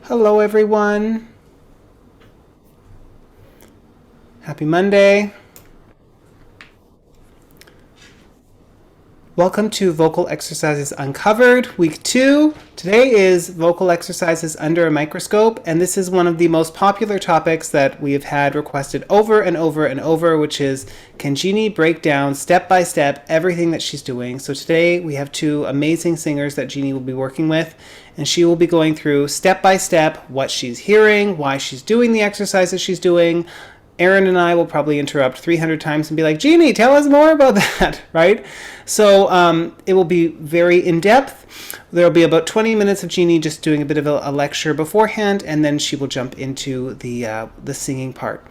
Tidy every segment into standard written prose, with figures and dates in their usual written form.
Hello, everyone. Happy Monday. Welcome to Vocal Exercises Uncovered, Week 2. Today is Vocal Exercises Under a Microscope, and this is one of the most popular topics that we have had requested over and over and over, which is, can Jeannie break down step by step everything that she's doing? So today we have two amazing singers that Jeannie will be working with, and she will be going through step by step what she's hearing, why she's doing the exercises she's doing. Aaron and I will probably interrupt 300 times and be like, Jeannie, tell us more about that, right? So it will be very in-depth. There will be about 20 minutes of Jeannie just doing a bit of a lecture beforehand, and then she will jump into the singing part.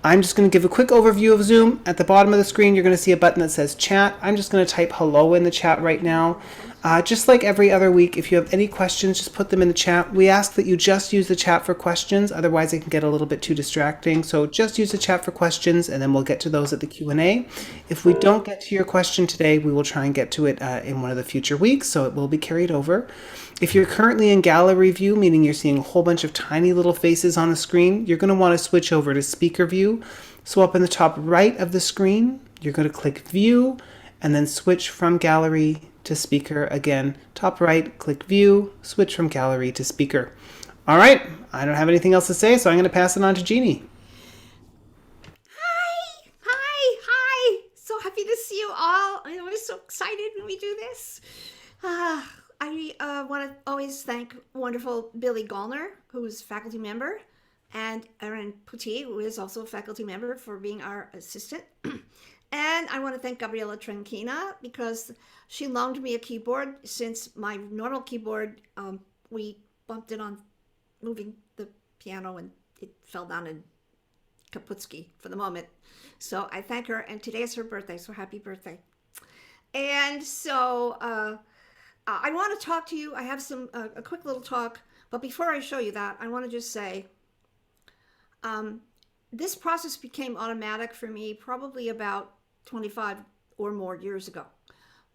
I'm just going to give a quick overview of Zoom. At the bottom of the screen, you're going to see a button that says chat. I'm just going to type hello in the chat right now. Just like every other week, if you have any questions, just put them in the chat. We ask that you just use the chat for questions, otherwise it can get a little bit too distracting. So just use the chat for questions, and then we'll get to those at the Q&A. If we don't get to your question today, we will try and get to it in one of the future weeks, so it will be carried over. If you're currently in gallery view, meaning you're seeing a whole bunch of tiny little faces on the screen, you're going to want to switch over to speaker view. So up in the top right of the screen, you're going to click view, and then switch from gallery to speaker. Again, top right, click view, switch from gallery to speaker. All right, I don't have anything else to say, so I'm going to pass it on to Jeannie. Hi. So happy to see you all. I'm always so excited when we do this. I want to always thank wonderful Billy Gallner, who is a faculty member, and Erin Putti, who is also a faculty member, for being our assistant. And I want to thank Gabriela Trenchina because she loaned me a keyboard since my normal keyboard, we bumped it on moving the piano and it fell down in Kaputski for the moment. So I thank her, and today is her birthday, so happy birthday. And so I want to talk to you. I have a quick little talk, but before I show you that, I want to just say this process became automatic for me probably about 25 or more years ago.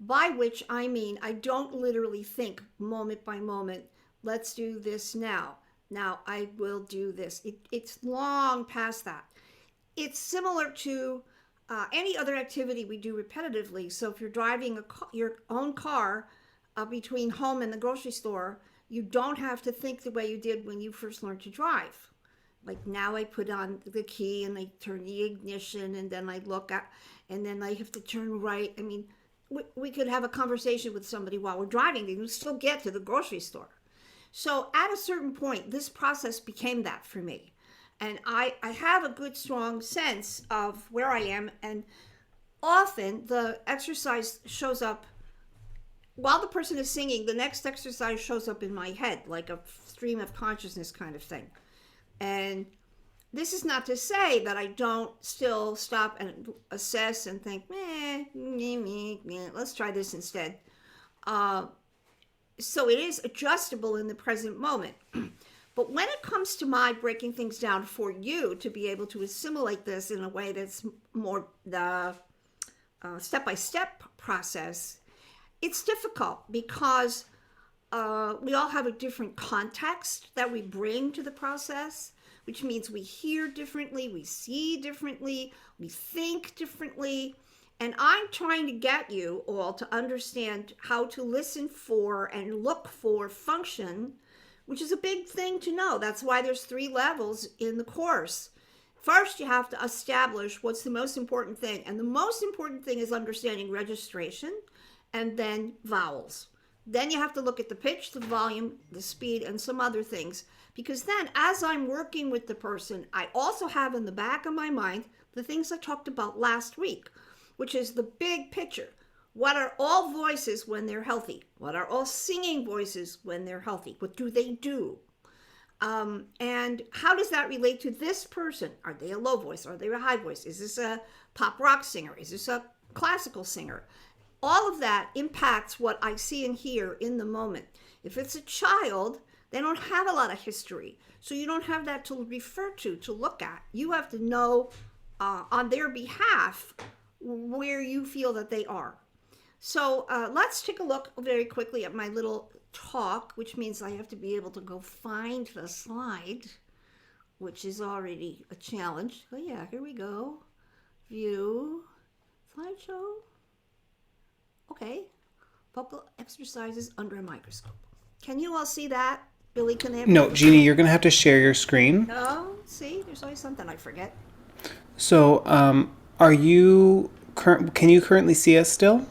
By which I mean, I don't literally think moment by moment, let's do this now. Now I will do this. It's long past that. It's similar to any other activity we do repetitively. So if you're driving your own car between home and the grocery store, you don't have to think the way you did when you first learned to drive. Like now I put on the key and I turn the ignition, and then I look at, and then I have to turn right. I mean, we could have a conversation with somebody while we're driving and we still get to the grocery store. So at a certain point, this process became that for me. And I have a good, strong sense of where I am. And often the exercise shows up while the person is singing. The next exercise shows up in my head, like a stream of consciousness kind of thing. And this is not to say that I don't still stop and assess and think, let's try this instead. So it is adjustable in the present moment. But when it comes to my breaking things down for you to be able to assimilate this in a way that's more the step-by-step process, it's difficult because we all have a different context that we bring to the process, which means we hear differently, we see differently, we think differently. And I'm trying to get you all to understand how to listen for and look for function, which is a big thing to know. That's why there's 3 levels in the course. First, you have to establish what's the most important thing. And the most important thing is understanding registration and then vowels. Then you have to look at the pitch, the volume, the speed, and some other things. Because then, as I'm working with the person, I also have in the back of my mind the things I talked about last week, which is the big picture. What are all voices when they're healthy? What are all singing voices when they're healthy? What do they do? And how does that relate to this person? Are they a low voice? Are they a high voice? Is this a pop rock singer? Is this a classical singer? All of that impacts what I see and hear in the moment. If it's a child, they don't have a lot of history. So you don't have that to refer to look at. You have to know on their behalf where you feel that they are. So let's take a look very quickly at my little talk, which means I have to be able to go find the slide, which is already a challenge. Oh yeah, here we go. View, slideshow. Okay, vocal exercises under a microscope. Can you all see that? Billy, can they? No, Jeannie, you're going to have to share your screen. Oh, see, there's always something I forget. So, are you can you currently see us still?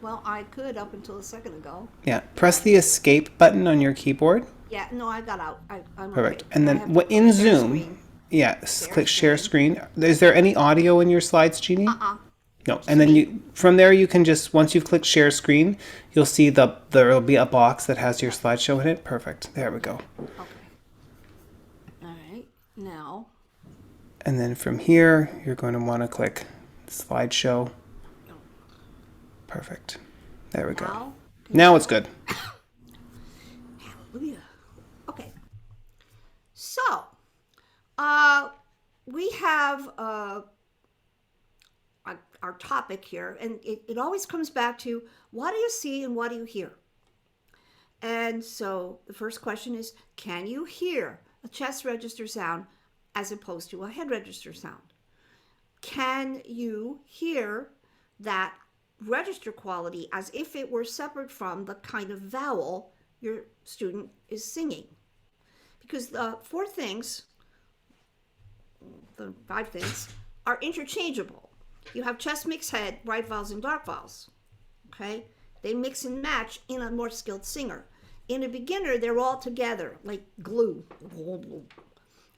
Well, I could up until a second ago. Yeah. Press the escape button on your keyboard. Yeah, no, I got out. I'm Perfect. okay. And I then have to in share Zoom, screen. yeah, Share click share screen. Is there any audio in your slides, Jeannie? Uh-uh. No. Just And then me. you from there you can just once you've clicked share screen, you'll see there'll be a box that has your slideshow in it. Perfect. There we go. Okay. All right. Now, And then from here, you're going to want to click slideshow. Perfect. There we go. now, Now it's good. hallelujah. Okay. So, we have our topic here, and it always comes back to what do you see and what do you hear? And so the first question is, can you hear a chest register sound as opposed to a head register sound? Can you hear that register quality as if it were separate from the kind of vowel your student is singing? Because the five things, are interchangeable. You have chest mix head, bright vowels and dark vowels. Okay? They mix and match in a more skilled singer. In a beginner, they're all together, like glue.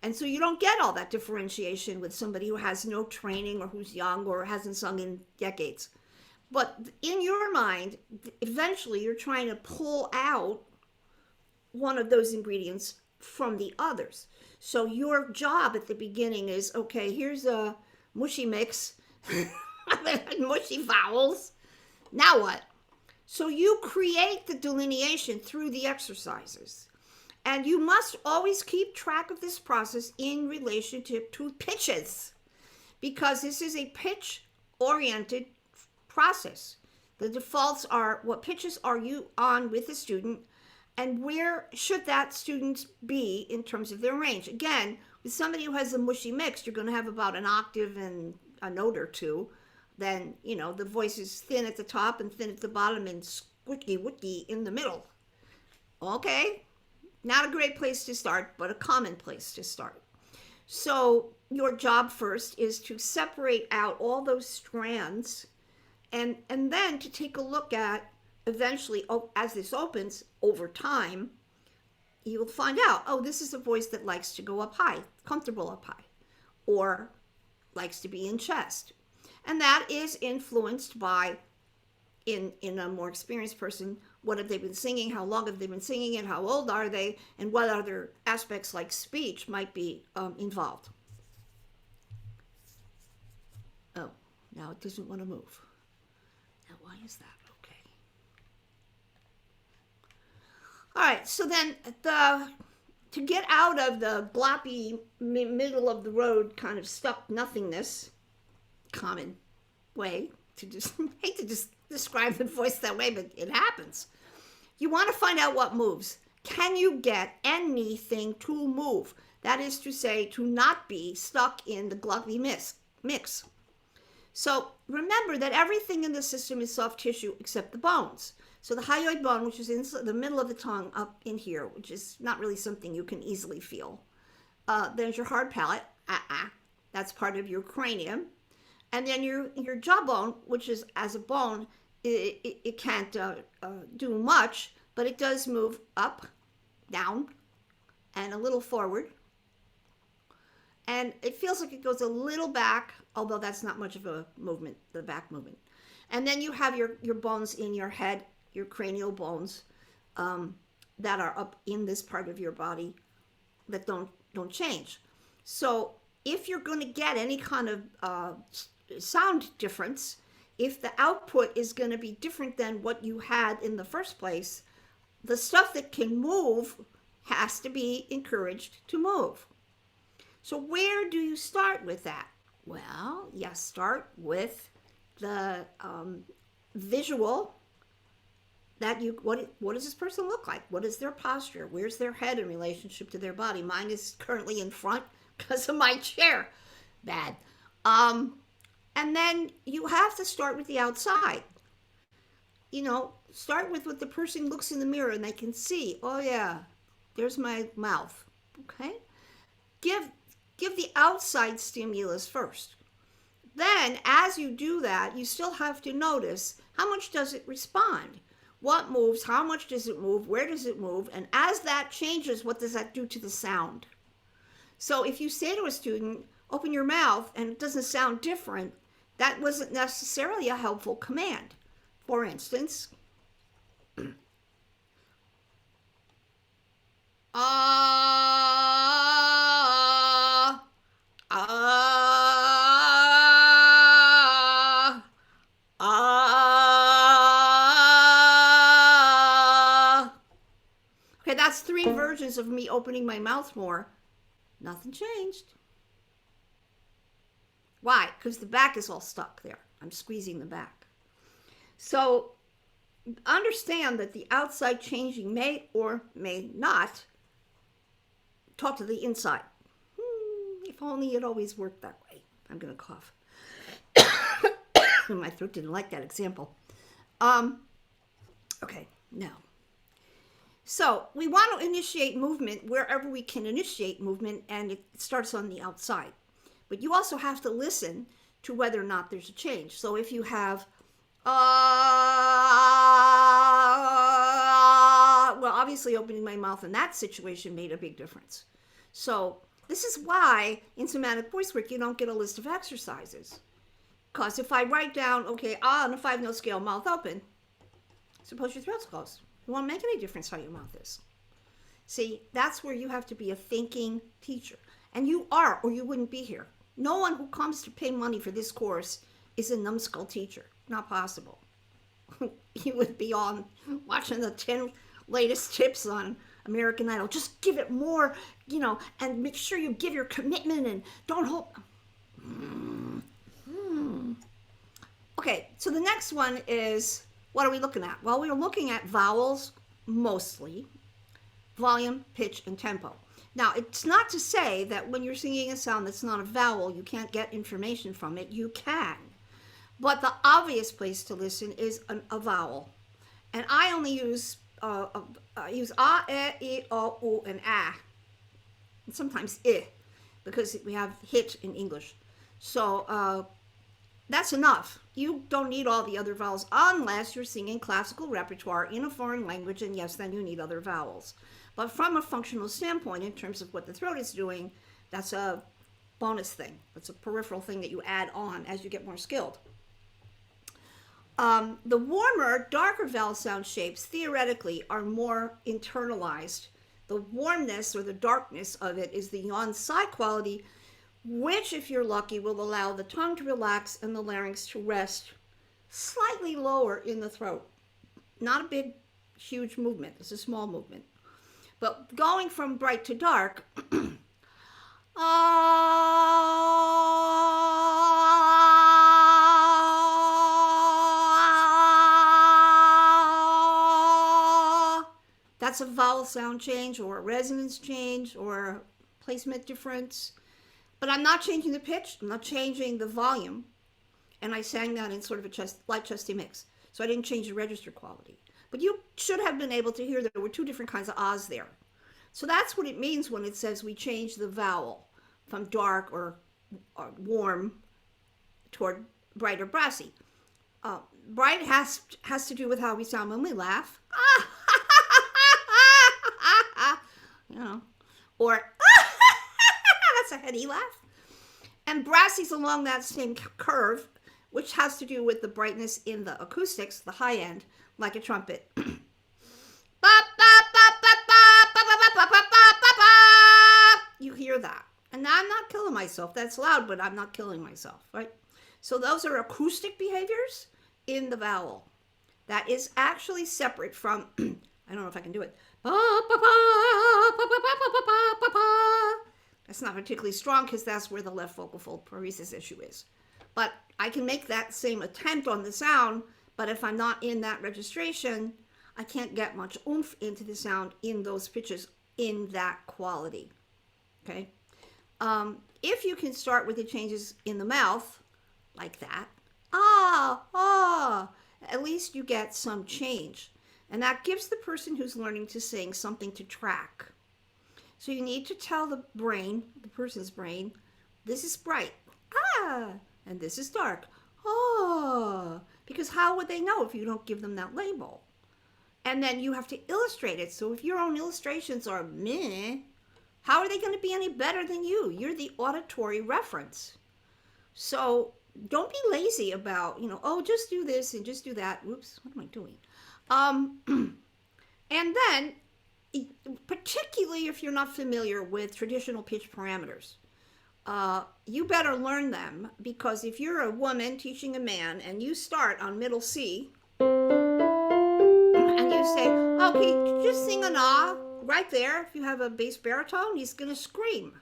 And so you don't get all that differentiation with somebody who has no training or who's young or hasn't sung in decades. But in your mind, eventually you're trying to pull out one of those ingredients from the others. So your job at the beginning is, okay, here's a mushy mix, mushy vowels. Now what? So you create the delineation through the exercises. And you must always keep track of this process in relationship to pitches, because this is a pitch-oriented process. The defaults are what pitches are you on with the student, and where should that student be in terms of their range. Again, with somebody who has a mushy mix, you're going to have about an octave and a note or two. Then, the voice is thin at the top and thin at the bottom and squeaky wookie in the middle. Okay? Not a great place to start, but a common place to start. So your job first is to separate out all those strands and then to take a look at, eventually, as this opens over time, you'll find out, this is a voice that likes to go up high, comfortable up high, or likes to be in chest. And that is influenced by, in a more experienced person, what have they been singing, how long have they been singing it, how old are they, and what other aspects like speech might be involved. Oh, now it doesn't want to move. Now why is that? Okay. All right, so then to get out of the gloppy middle of the road kind of stuck nothingness, common way to just hate to just describe the voice that way, but it happens. You want to find out what moves. Can you get anything to move? That is to say, to not be stuck in the gloppy mix. So remember that everything in the system is soft tissue except the bones. So the hyoid bone, which is in the middle of the tongue up in here, which is not really something you can easily feel. There's your hard palate. That's part of your cranium. And then your jawbone, which is as a bone, it can't do much, but it does move up, down, and a little forward. And it feels like it goes a little back, although that's not much of a movement, the back movement. And then you have your bones in your head, your cranial bones, that are up in this part of your body that don't change. So if you're going to get any kind of sound difference, if the output is going to be different than what you had in the first place, the stuff that can move has to be encouraged to move. So where do you start with that? Well, you start with the visual that you what does this person look like? What is their posture? Where's their head in relationship to their body? Mine is currently in front because of my chair. Bad. And then you have to start with the outside. Start with what the person looks in the mirror and they can see. Oh yeah, there's my mouth. Okay? Give the outside stimulus first. Then, as you do that, you still have to notice how much does it respond? What moves? How much does it move? Where does it move? And as that changes, what does that do to the sound? So if you say to a student, open your mouth, and it doesn't sound different, that wasn't necessarily a helpful command. For instance, ah, ah, ah. Okay, that's 3 versions of me opening my mouth more. Nothing changed. Why? Because the back is all stuck there. I'm squeezing the back. So understand that the outside changing may or may not talk to the inside. If only it always worked that way. I'm going to cough. My throat didn't like that example. Okay, now. So we want to initiate movement wherever we can initiate movement, and it starts on the outside. But you also have to listen to whether or not there's a change. So if you have, well, obviously opening my mouth in that situation made a big difference. So this is why in somatic voice work you don't get a list of exercises. Because if I write down, okay, on a 5-note scale, mouth open, suppose your throat's closed. It won't make any difference how your mouth is. See, that's where you have to be a thinking teacher. And you are, or you wouldn't be here. No one who comes to pay money for this course is a numbskull teacher. Not possible. You would be on watching the 10 latest tips on American Idol. Just give it more, and make sure you give your commitment and don't hope. Okay, so the next one is, what are we looking at? Well, we're looking at vowels mostly, volume, pitch, and tempo. Now, it's not to say that when you're singing a sound that's not a vowel, you can't get information from it. You can. But the obvious place to listen is a vowel. And I only use a, e, o, u, and a. And sometimes I, because we have hit in English. So that's enough. You don't need all the other vowels unless you're singing classical repertoire in a foreign language, and yes, then you need other vowels. But from a functional standpoint, in terms of what the throat is doing, that's a bonus thing. That's a peripheral thing that you add on as you get more skilled. The warmer, darker vowel sound shapes theoretically are more internalized. The warmness or the darkness of it is the yawn-sigh quality, which, if you're lucky, will allow the tongue to relax and the larynx to rest slightly lower in the throat. Not a big, huge movement. It's a small movement. But going from bright to dark, that's a vowel sound change or a resonance change or a placement difference. But I'm not changing the pitch, I'm not changing the volume. And I sang that in sort of a light chesty mix. So I didn't change the register quality. But you should have been able to hear that there were 2 different kinds of ahs there. So that's what it means when it says we change the vowel from dark or warm toward bright or brassy. Bright has to do with how we sound when we laugh. Or that's a heady laugh. And brassy's along that same curve, which has to do with the brightness in the acoustics, the high end, like a trumpet. You hear that. And I'm not killing myself. That's loud, but I'm not killing myself, right? So those are acoustic behaviors in the vowel. That is actually separate from, I don't know if I can do it. That's not particularly strong because that's where the left vocal fold paresis issue is. But I can make that same attempt on the sound, but if I'm not in that registration, I can't get much oomph into the sound in those pitches in that quality. Okay. If you can start with the changes in the mouth, like that, at least you get some change. And that gives the person who's learning to sing something to track. So you need to tell the brain, the person's brain, this is bright, and this is dark, because how would they know if you don't give them that label? And then you have to illustrate it. So if your own illustrations are meh, how are they going to be any better than you? You're the auditory reference. So don't be lazy about, just do this and just do that. Whoops, what am I doing? And then, particularly if you're not familiar with traditional pitch parameters, you better learn them, because if you're a woman teaching a man and you start on middle C and you say, okay, just sing an ah right there. If you have a bass baritone, he's going to scream,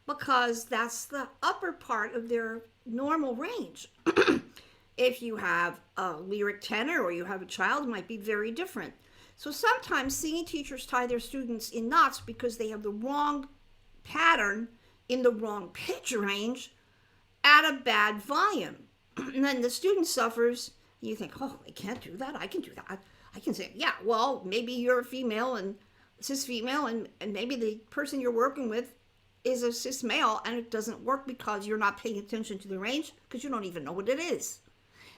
because that's the upper part of their normal range. If you have a lyric tenor or you have a child, it might be very different. So sometimes singing teachers tie their students in knots because they have the wrong pattern in the wrong pitch range at a bad volume. And then the student suffers. You think, oh, I can't do that. I can do that. I can say, yeah, well, maybe you're a female and cis female, and maybe the person you're working with is a cis male, and it doesn't work because you're not paying attention to the range, because you don't even know what it is.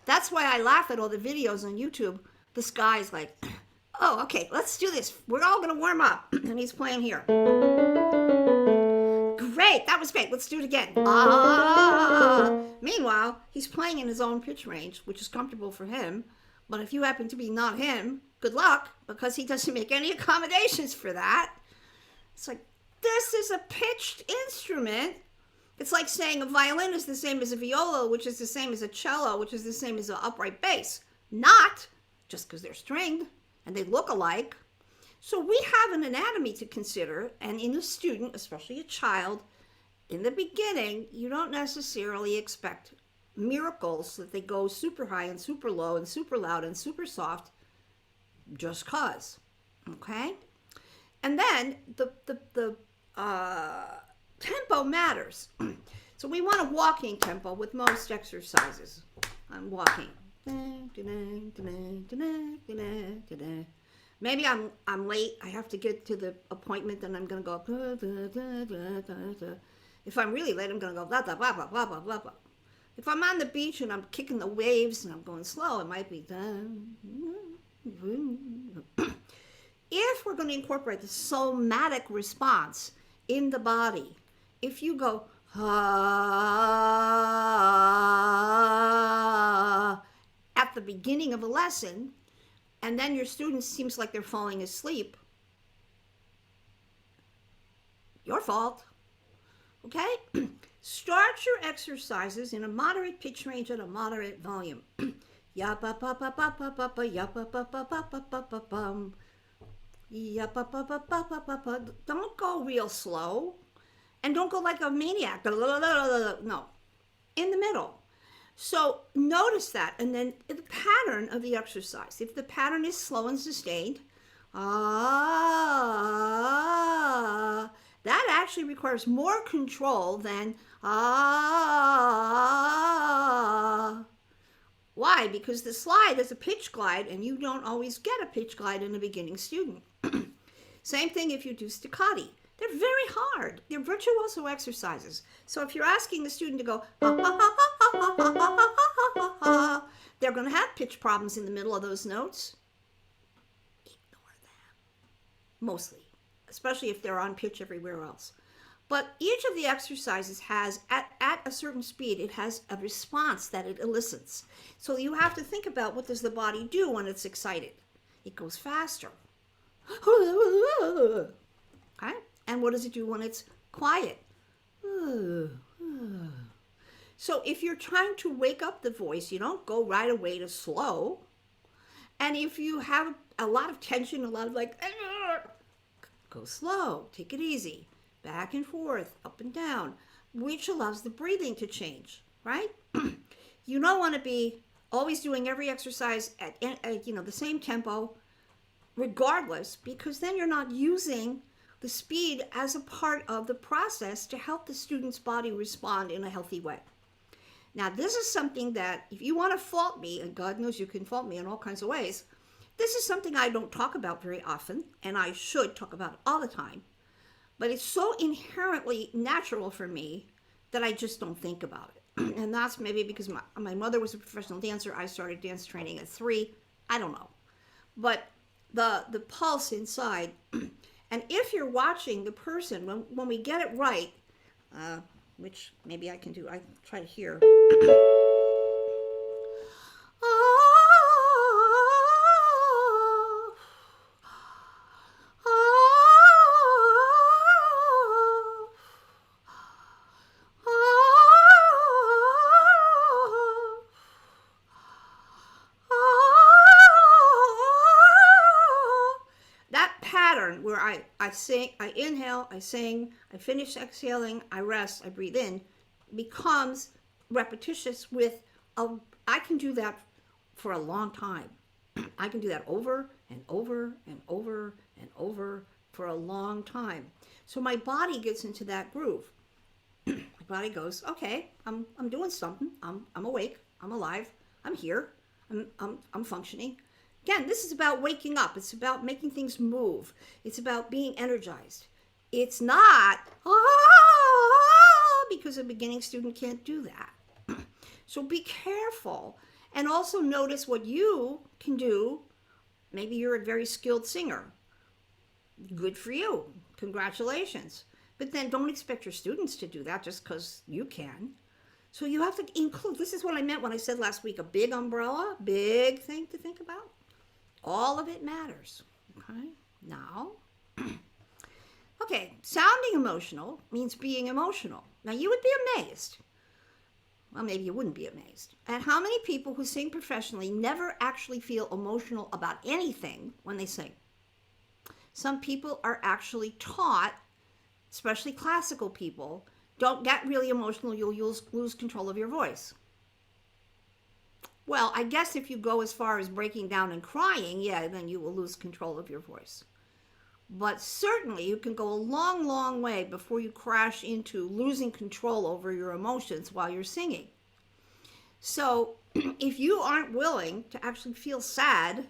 That's why I laugh at all the videos on YouTube. This guy's like, oh, okay, let's do this. We're all going to warm up. And he's playing here. Great, that was great. Let's do it again. Meanwhile, he's playing in his own pitch range, which is comfortable for him. But if you happen to be not him, good luck, because he doesn't make any accommodations for that. It's like, this is a pitched instrument. It's like saying a violin is the same as a viola, which is the same as a cello, which is the same as an upright bass. Not, just because they're stringed and they look alike. So we have an anatomy to consider, and in a student, especially a child, in the beginning, you don't necessarily expect miracles that they go super high and super low and super loud and super soft just cause. Okay? And then the tempo matters. So we want a walking tempo with most exercises. I'm walking. Maybe I'm late. I have to get to the appointment, and I'm going to go. If I'm really late, I'm going to go blah, blah, blah, blah, blah, blah, blah, blah. If I'm on the beach and I'm kicking the waves and I'm going slow, it might be. If we're going to incorporate the somatic response in the body, if you go at the beginning of a lesson, and then your student seems like they're falling asleep, your fault. Okay? Start your exercises in a moderate pitch range at a moderate volume. Don't go real slow, and don't go like a maniac. No, in the middle. So notice that, and then the pattern of the exercise. If the pattern is slow and sustained, that actually requires more control than Why? Because the slide is a pitch glide, and you don't always get a pitch glide in a beginning student. Same thing if you do staccati. They're very hard. They're virtuoso exercises. So if you're asking the student to go, they're going to have pitch problems in the middle of those notes. Ignore them. Mostly. Especially if they're on pitch everywhere else. But each of the exercises has, at a certain speed, it has a response that it elicits. So you have to think about, what does the body do when it's excited? It goes faster. Okay? And what does it do when it's quiet? So if you're trying to wake up the voice, you don't go right away to slow. And if you have a lot of tension, a lot of like, go slow, take it easy, back and forth, up and down, which allows the breathing to change, right? You don't want to be always doing every exercise at the same tempo, regardless, because then you're not using the speed as a part of the process to help the student's body respond in a healthy way. Now, this is something that if you want to fault me, and God knows you can fault me in all kinds of ways, this is something I don't talk about very often, and I should talk about all the time. But it's so inherently natural for me that I just don't think about it. And that's maybe because my mother was a professional dancer. I started dance training at 3. I don't know. But the pulse inside, and if you're watching the person, when we get it right, which maybe I can do, I try to hear. Where I sing, I inhale, I sing, I finish exhaling, I rest, I breathe in, becomes repetitious with I can do that for a long time. I can do that over and over and over and over for a long time. So my body gets into that groove. My body goes, okay, I'm doing something. I'm awake. I'm alive. I'm here. I'm functioning. Again, this is about waking up. It's about making things move. It's about being energized. It's not, because a beginning student can't do that. So be careful and also notice what you can do. Maybe you're a very skilled singer. Good for you. Congratulations. But then don't expect your students to do that just because you can. So you have to include, this is what I meant when I said last week, a big umbrella, big thing to think about. All of it matters. Okay, now, okay, sounding emotional means being emotional. Now, you would be amazed, well, maybe you wouldn't be amazed, at how many people who sing professionally never actually feel emotional about anything when they sing. Some people are actually taught, especially classical people, don't get really emotional, you'll lose control of your voice. Well, I guess if you go as far as breaking down and crying, yeah, then you will lose control of your voice. But certainly you can go a long, long way before you crash into losing control over your emotions while you're singing. So if you aren't willing to actually feel sad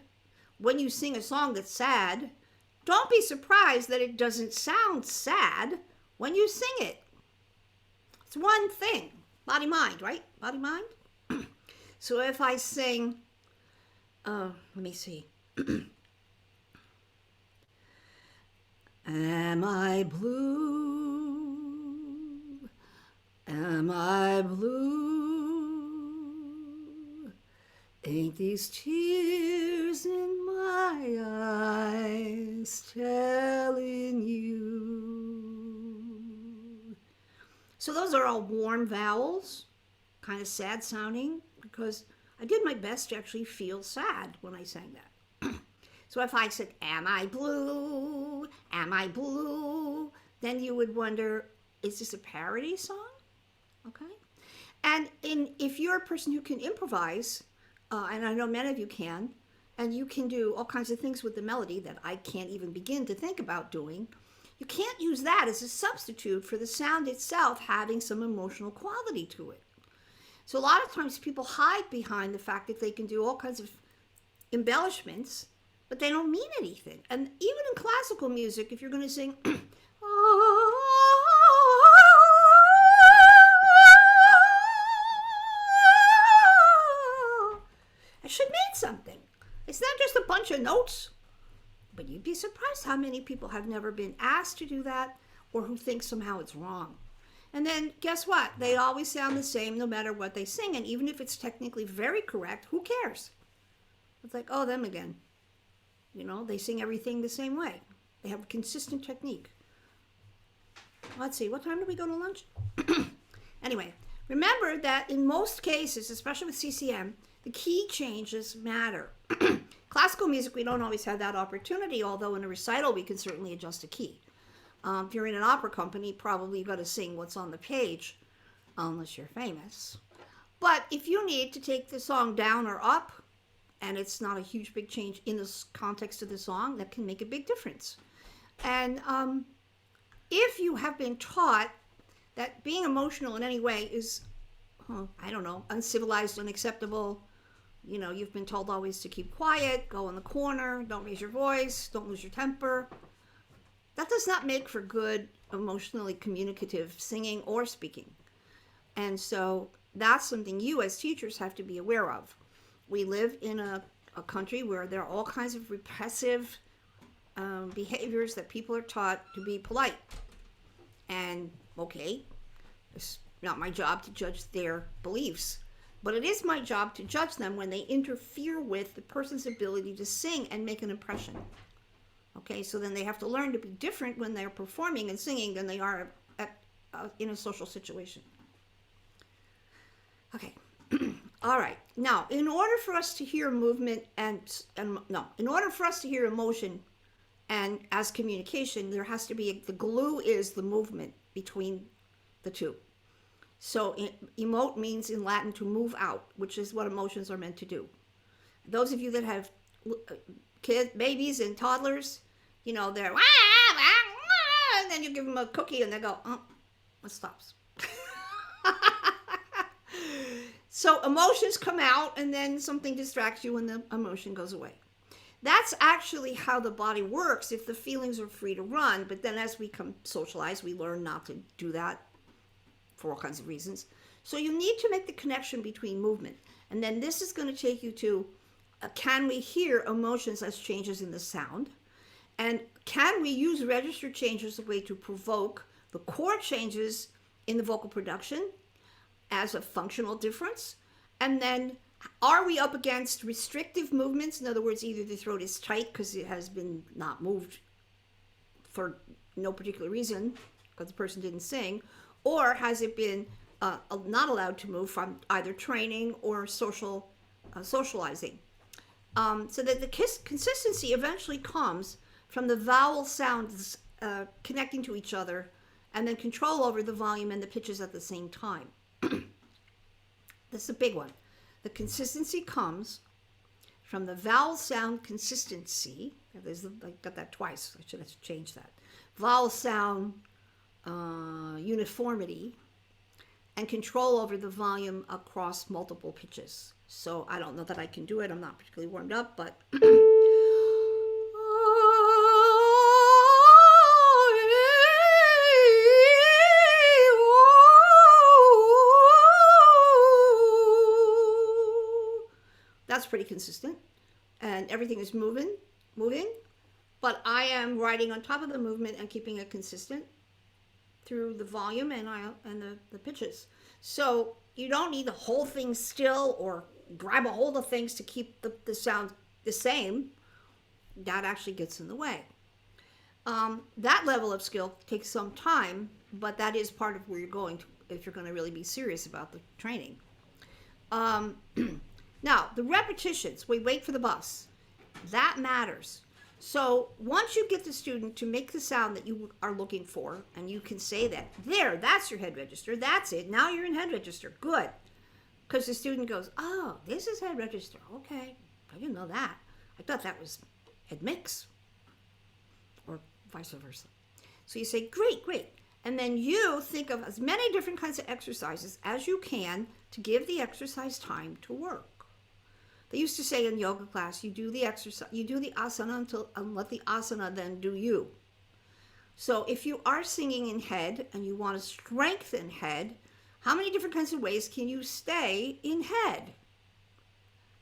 when you sing a song that's sad, don't be surprised that it doesn't sound sad when you sing it. It's one thing. Body, mind, right? Body, mind. So if I sing, let me see. Am I blue? Am I blue? Ain't these tears in my eyes telling you? So those are all warm vowels, kind of sad sounding, because I did my best to actually feel sad when I sang that. So if I said, am I blue? Am I blue? Then you would wonder, is this a parody song? Okay. And if you're a person who can improvise, and I know many of you can, and you can do all kinds of things with the melody that I can't even begin to think about doing, you can't use that as a substitute for the sound itself having some emotional quality to it. So a lot of times people hide behind the fact that they can do all kinds of embellishments, but they don't mean anything. And even in classical music, if you're going to sing, it should mean something. It's not just a bunch of notes. But you'd be surprised how many people have never been asked to do that or who think somehow it's wrong. And then guess what? They always sound the same no matter what they sing. And even if it's technically very correct, who cares? It's like, oh, them again. You know, they sing everything the same way. They have a consistent technique. Let's see, what time do we go to lunch? Anyway, remember that in most cases, especially with CCM, the key changes matter. Classical music, we don't always have that opportunity, although in a recital we can certainly adjust a key. If you're in an opera company, probably you've got to sing what's on the page, unless you're famous. But if you need to take the song down or up, and it's not a huge big change in the context of the song, that can make a big difference. And if you have been taught that being emotional in any way is, I don't know, uncivilized, unacceptable, you've been told always to keep quiet, go in the corner, don't raise your voice, don't lose your temper, that does not make for good emotionally communicative singing or speaking. And so that's something you as teachers have to be aware of. We live in a country where there are all kinds of repressive behaviors that people are taught to be polite. And okay, it's not my job to judge their beliefs, but it is my job to judge them when they interfere with the person's ability to sing and make an impression. Okay, so then they have to learn to be different when they're performing and singing than they are in a social situation. Okay. All right. Now, in order for us to hear movement in order for us to hear emotion and as communication, there has to be, the glue is the movement between the two. So emote means in Latin to move out, which is what emotions are meant to do. Those of you that have kids, babies and toddlers, they're, and then you give them a cookie and they go, oh, it stops. So emotions come out and then something distracts you and the emotion goes away. That's actually how the body works if the feelings are free to run. But then as we come socialize, we learn not to do that for all kinds of reasons. So you need to make the connection between movement. And then this is going to take you to, can we hear emotions as changes in the sound? And can we use register changes as a way to provoke the chord changes in the vocal production as a functional difference? And then are we up against restrictive movements? In other words, either the throat is tight because it has been not moved for no particular reason because the person didn't sing, or has it been not allowed to move from either training or socializing? So that the consistency eventually comes from the vowel sounds connecting to each other and then control over the volume and the pitches at the same time. This is a big one. The consistency comes from the vowel sound consistency. I got that twice. I should have changed that. Vowel sound uniformity and control over the volume across multiple pitches. So I don't know that I can do it. I'm not particularly warmed up, but that's pretty consistent, and everything is moving, but I am riding on top of the movement and keeping it consistent through the volume and the pitches. So you don't need the whole thing still or grab a hold of things to keep the sound the same. That actually gets in the way. That level of skill takes some time, but that is part of where you're going to, if you're going to really be serious about the training. Now, the repetitions, we wait for the bus. That matters. So once you get the student to make the sound that you are looking for, and you can say that, there, that's your head register, that's it, now you're in head register, good. Because the student goes, oh, this is head register, okay, I didn't know that. I thought that was head mix, or vice versa. So you say, great. And then you think of as many different kinds of exercises as you can to give the exercise time to work. They used to say in yoga class, you do the exercise, you do the asana and let the asana then do you. So if you are singing in head and you want to strengthen head, how many different kinds of ways can you stay in head?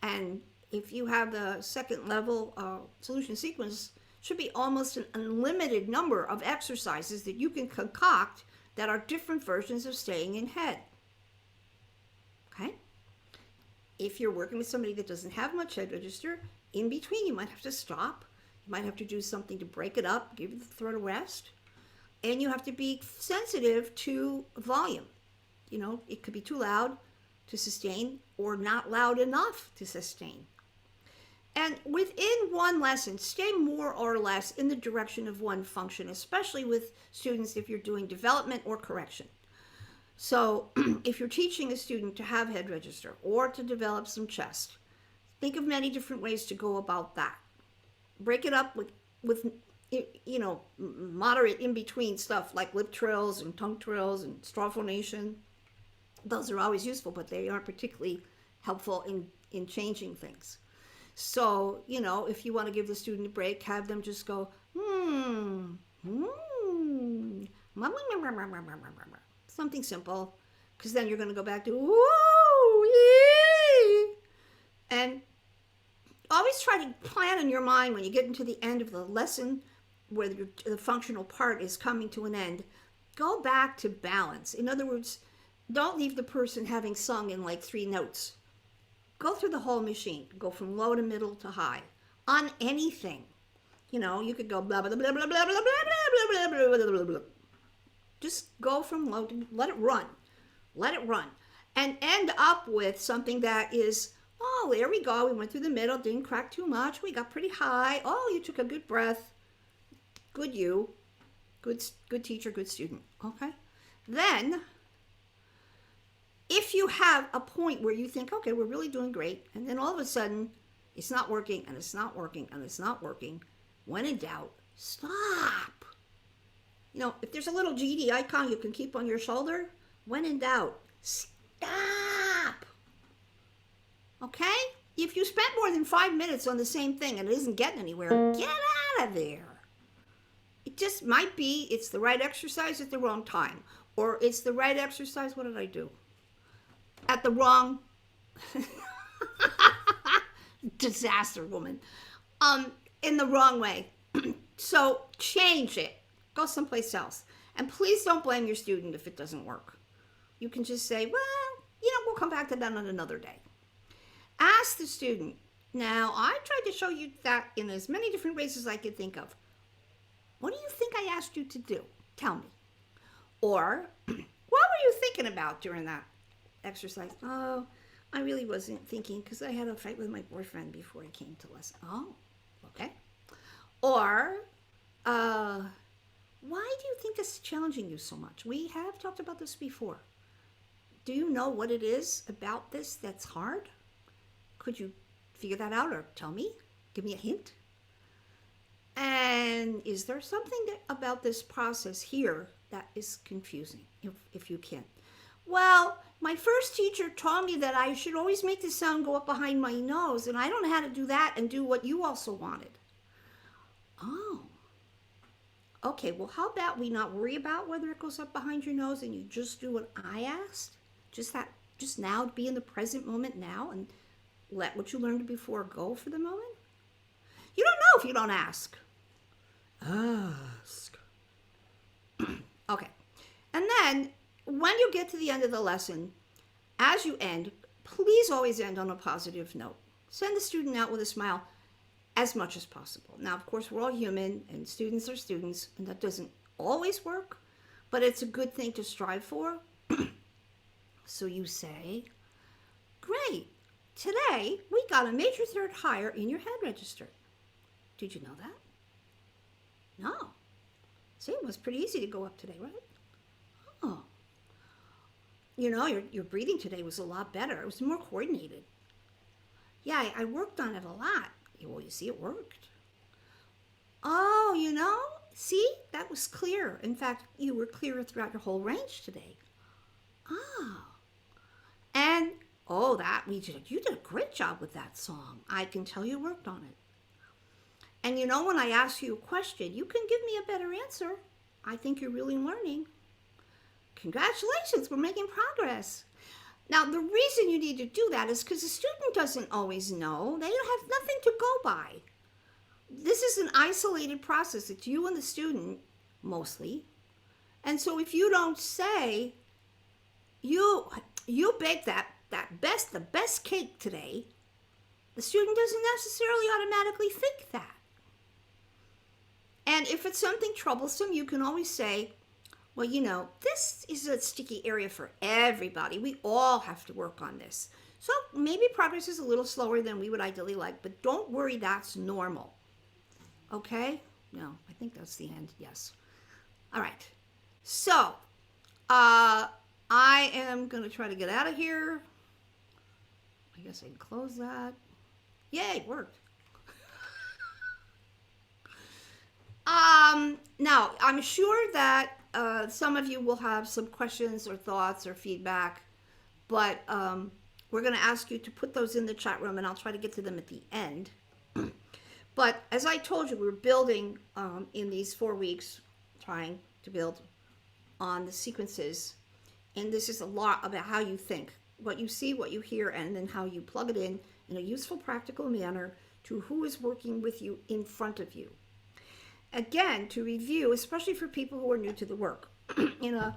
And if you have the second level solution sequence, it should be almost an unlimited number of exercises that you can concoct that are different versions of staying in head. Okay? If you're working with somebody that doesn't have much head register, in between you might have to stop. You might have to do something to break it up, give the throat a rest. And you have to be sensitive to volume. It could be too loud to sustain or not loud enough to sustain. And within one lesson, stay more or less in the direction of one function, especially with students if you're doing development or correction. So if you're teaching a student to have head register or to develop some chest, Think of many different ways to go about that. Break it up with moderate in between stuff like lip trills and tongue trills and straw phonation. Those are always useful, but they aren't particularly helpful in changing things. So, if you want to give the student a break, have them just go, something simple, because then you're going to go back to, woo, yee. And always try to plan in your mind when you get into the end of the lesson where the functional part is coming to an end, go back to balance. In other words, don't leave the person having sung in like 3 notes. Go through the whole machine. Go from low to middle to high on anything. You could go blah blah blah blah blah blah blah blah blah blah blah. Just go from low to let it run. Let it run. And end up with something that is, oh, there we go. We went through the middle, didn't crack too much. We got pretty high. Oh, you took a good breath. Good you. Good teacher, good student. Okay? Then, if you have a point where you think, okay, we're really doing great, and then all of a sudden, it's not working, and it's not working, and it's not working, when in doubt, stop. If there's a little GD icon you can keep on your shoulder, when in doubt, stop. Okay? If you spent more than 5 minutes on the same thing and it isn't getting anywhere, get out of there. It just might be it's the right exercise at the wrong time. Or it's the right exercise, what did I do? At the wrong disaster, woman. In the wrong way. So change it. Go someplace else. And please don't blame your student if it doesn't work. You can just say, well, we'll come back to that on another day. Ask the student. Now, I tried to show you that in as many different ways as I could think of. What do you think I asked you to do? Tell me. Or, what were you thinking about during that exercise? Oh, I really wasn't thinking because I had a fight with my boyfriend before I came to lesson. Oh, okay. Or, why do you think this is challenging you so much? We have talked about this before. Do you know what it is about this that's hard? Could you figure that out or tell me? Give me a hint? And is there something about this process here that is confusing, if you can? Well, my first teacher taught me that I should always make the sound go up behind my nose, and I don't know how to do that and do what you also wanted. Oh. Okay, well, how about we not worry about whether it goes up behind your nose and you just do what I asked? Just now, be in the present moment now and let what you learned before go for the moment? You don't know if you don't ask. Ask. Okay. And then, when you get to the end of the lesson, as you end, please always end on a positive note. Send the student out with a smile as much as possible. Now, of course, we're all human, and students are students, and that doesn't always work, but it's a good thing to strive for. So you say, great, today we got a major third higher in your head register. Did you know that? No. See, it was pretty easy to go up today, right? Oh. Your breathing today was a lot better. It was more coordinated. Yeah, I worked on it a lot. Well, you see, it worked. Oh, see, that was clear. In fact, you were clearer throughout your whole range today. Oh. And, you did a great job with that song. I can tell you worked on it. And when I ask you a question, you can give me a better answer. I think you're really learning. Congratulations, we're making progress. Now, the reason you need to do that is because the student doesn't always know. They have nothing to go by. This is an isolated process. It's you and the student, mostly. And so if you don't say, you baked the best cake today, the student doesn't necessarily automatically think that. And if it's something troublesome, you can always say, well, this is a sticky area for everybody. We all have to work on this. So maybe progress is a little slower than we would ideally like, but don't worry, that's normal. Okay? No, I think that's the end. Yes. All right. So, I am going to try to get out of here. I guess I can close that. Yay, it worked. Now, I'm sure that some of you will have some questions or thoughts or feedback, but we're going to ask you to put those in the chat room and I'll try to get to them at the end. But as I told you, we're building in these 4 weeks, trying to build on the sequences. And this is a lot about how you think, what you see, what you hear, and then how you plug it in a useful, practical manner to who is working with you in front of you. Again, to review, especially for people who are new to the work, in a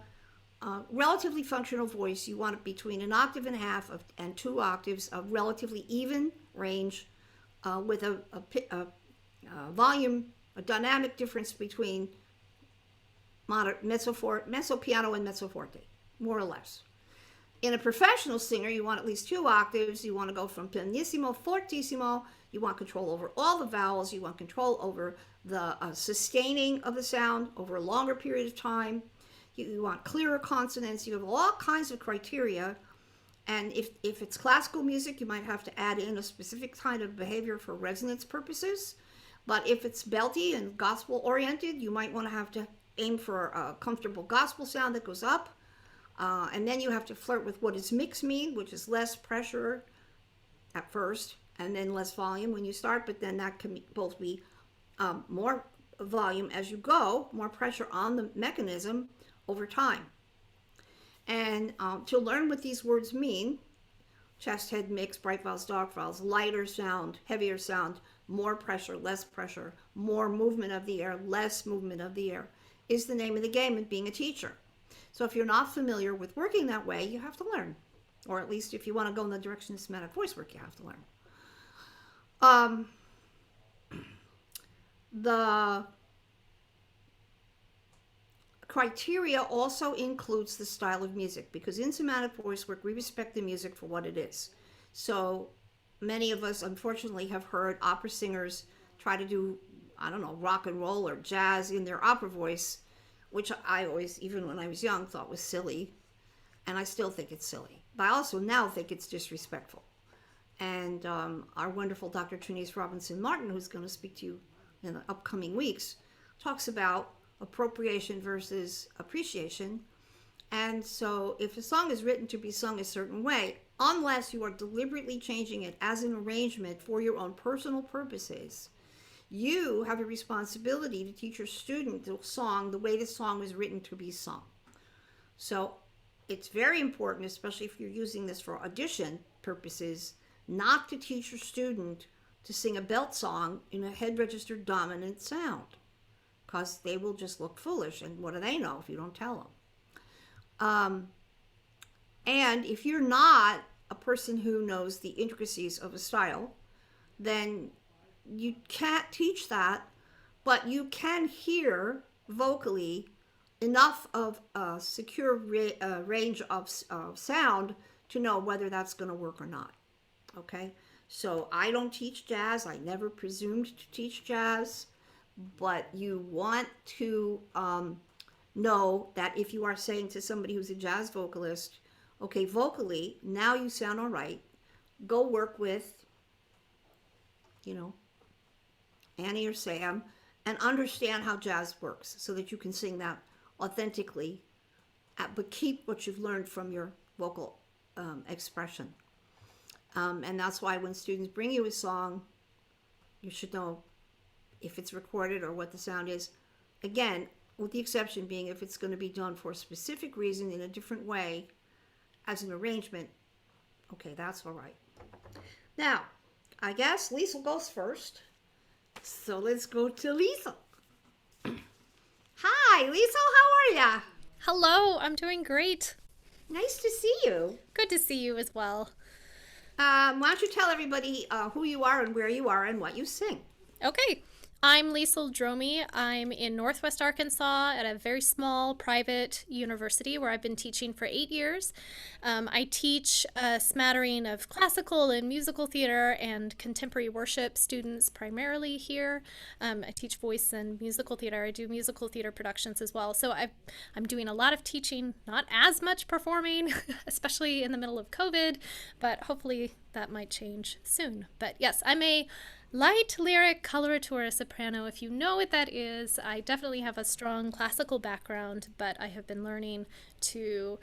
relatively functional voice, you want it between an octave and a half and 2 octaves of relatively even range with a volume, a dynamic difference between mezzo piano and mezzo forte, more or less. In a professional singer, you want at least 2 octaves. You want to go from pianissimo, fortissimo. You want control over all the vowels. You want control over the sustaining of the sound over a longer period of time. You want clearer consonants. You have all kinds of criteria. And if it's classical music, you might have to add in a specific kind of behavior for resonance purposes. But if it's belty and gospel oriented, you might want to have to aim for a comfortable gospel sound that goes up. And then you have to flirt with what does mix mean, which is less pressure at first and then less volume when you start, but then that can both be more volume as you go, more pressure on the mechanism over time. And to learn what these words mean, chest, head, mix, bright vowels, dark vowels, lighter sound, heavier sound, more pressure, less pressure, more movement of the air, less movement of the air, is the name of the game in being a teacher. So if you're not familiar with working that way, you have to learn. Or at least if you want to go in the direction of somatic voice work, you have to learn. The criteria also includes the style of music, because in somatic voice work, we respect the music for what it is. So many of us, unfortunately, have heard opera singers try to do, I don't know, rock and roll or jazz in their opera voice, which I always, even when I was young, thought was silly. And I still think it's silly. But I also now think it's disrespectful. And our wonderful Dr. Trinice Robinson Martin, who's going to speak to you in the upcoming weeks, talks about appropriation versus appreciation. And so if a song is written to be sung a certain way, unless you are deliberately changing it as an arrangement for your own personal purposes, you have a responsibility to teach your student the song the way the song was written to be sung. So it's very important, especially if you're using this for audition purposes, not to teach your student to sing a belt song in a head registered dominant sound, because they will just look foolish, and what do they know if you don't tell them? And if you're not a person who knows the intricacies of a style, then you can't teach that, but you can hear vocally enough of a secure range of sound to know whether that's going to work or not. Okay, so I don't teach jazz. I never presumed to teach jazz, but you want to know that if you are saying to somebody who's a jazz vocalist, okay, vocally, now you sound all right, go work with, Annie or Sam, and understand how jazz works so that you can sing that authentically, but keep what you've learned from your vocal expression. And that's why when students bring you a song, you should know if it's recorded or what the sound is. Again, with the exception being if it's going to be done for a specific reason in a different way as an arrangement, okay, that's all right. Now, I guess Lisa goes first. So let's go to Lisa. Hi, Lisa, how are ya? Hello, I'm doing great. Nice to see you. Good to see you as well. Why don't you tell everybody who you are and where you are and what you sing? Okay, I'm Lisa Dromi. I'm in Northwest Arkansas at a very small private university where I've been teaching for 8 years. I teach a smattering of classical and musical theater and contemporary worship students primarily here. I teach voice and musical theater. I do musical theater productions as well. So I'm doing a lot of teaching, not as much performing, especially in the middle of COVID, but hopefully that might change soon. But yes, I'm a light lyric coloratura soprano. If you know what that is, I definitely have a strong classical background, but I have been learning to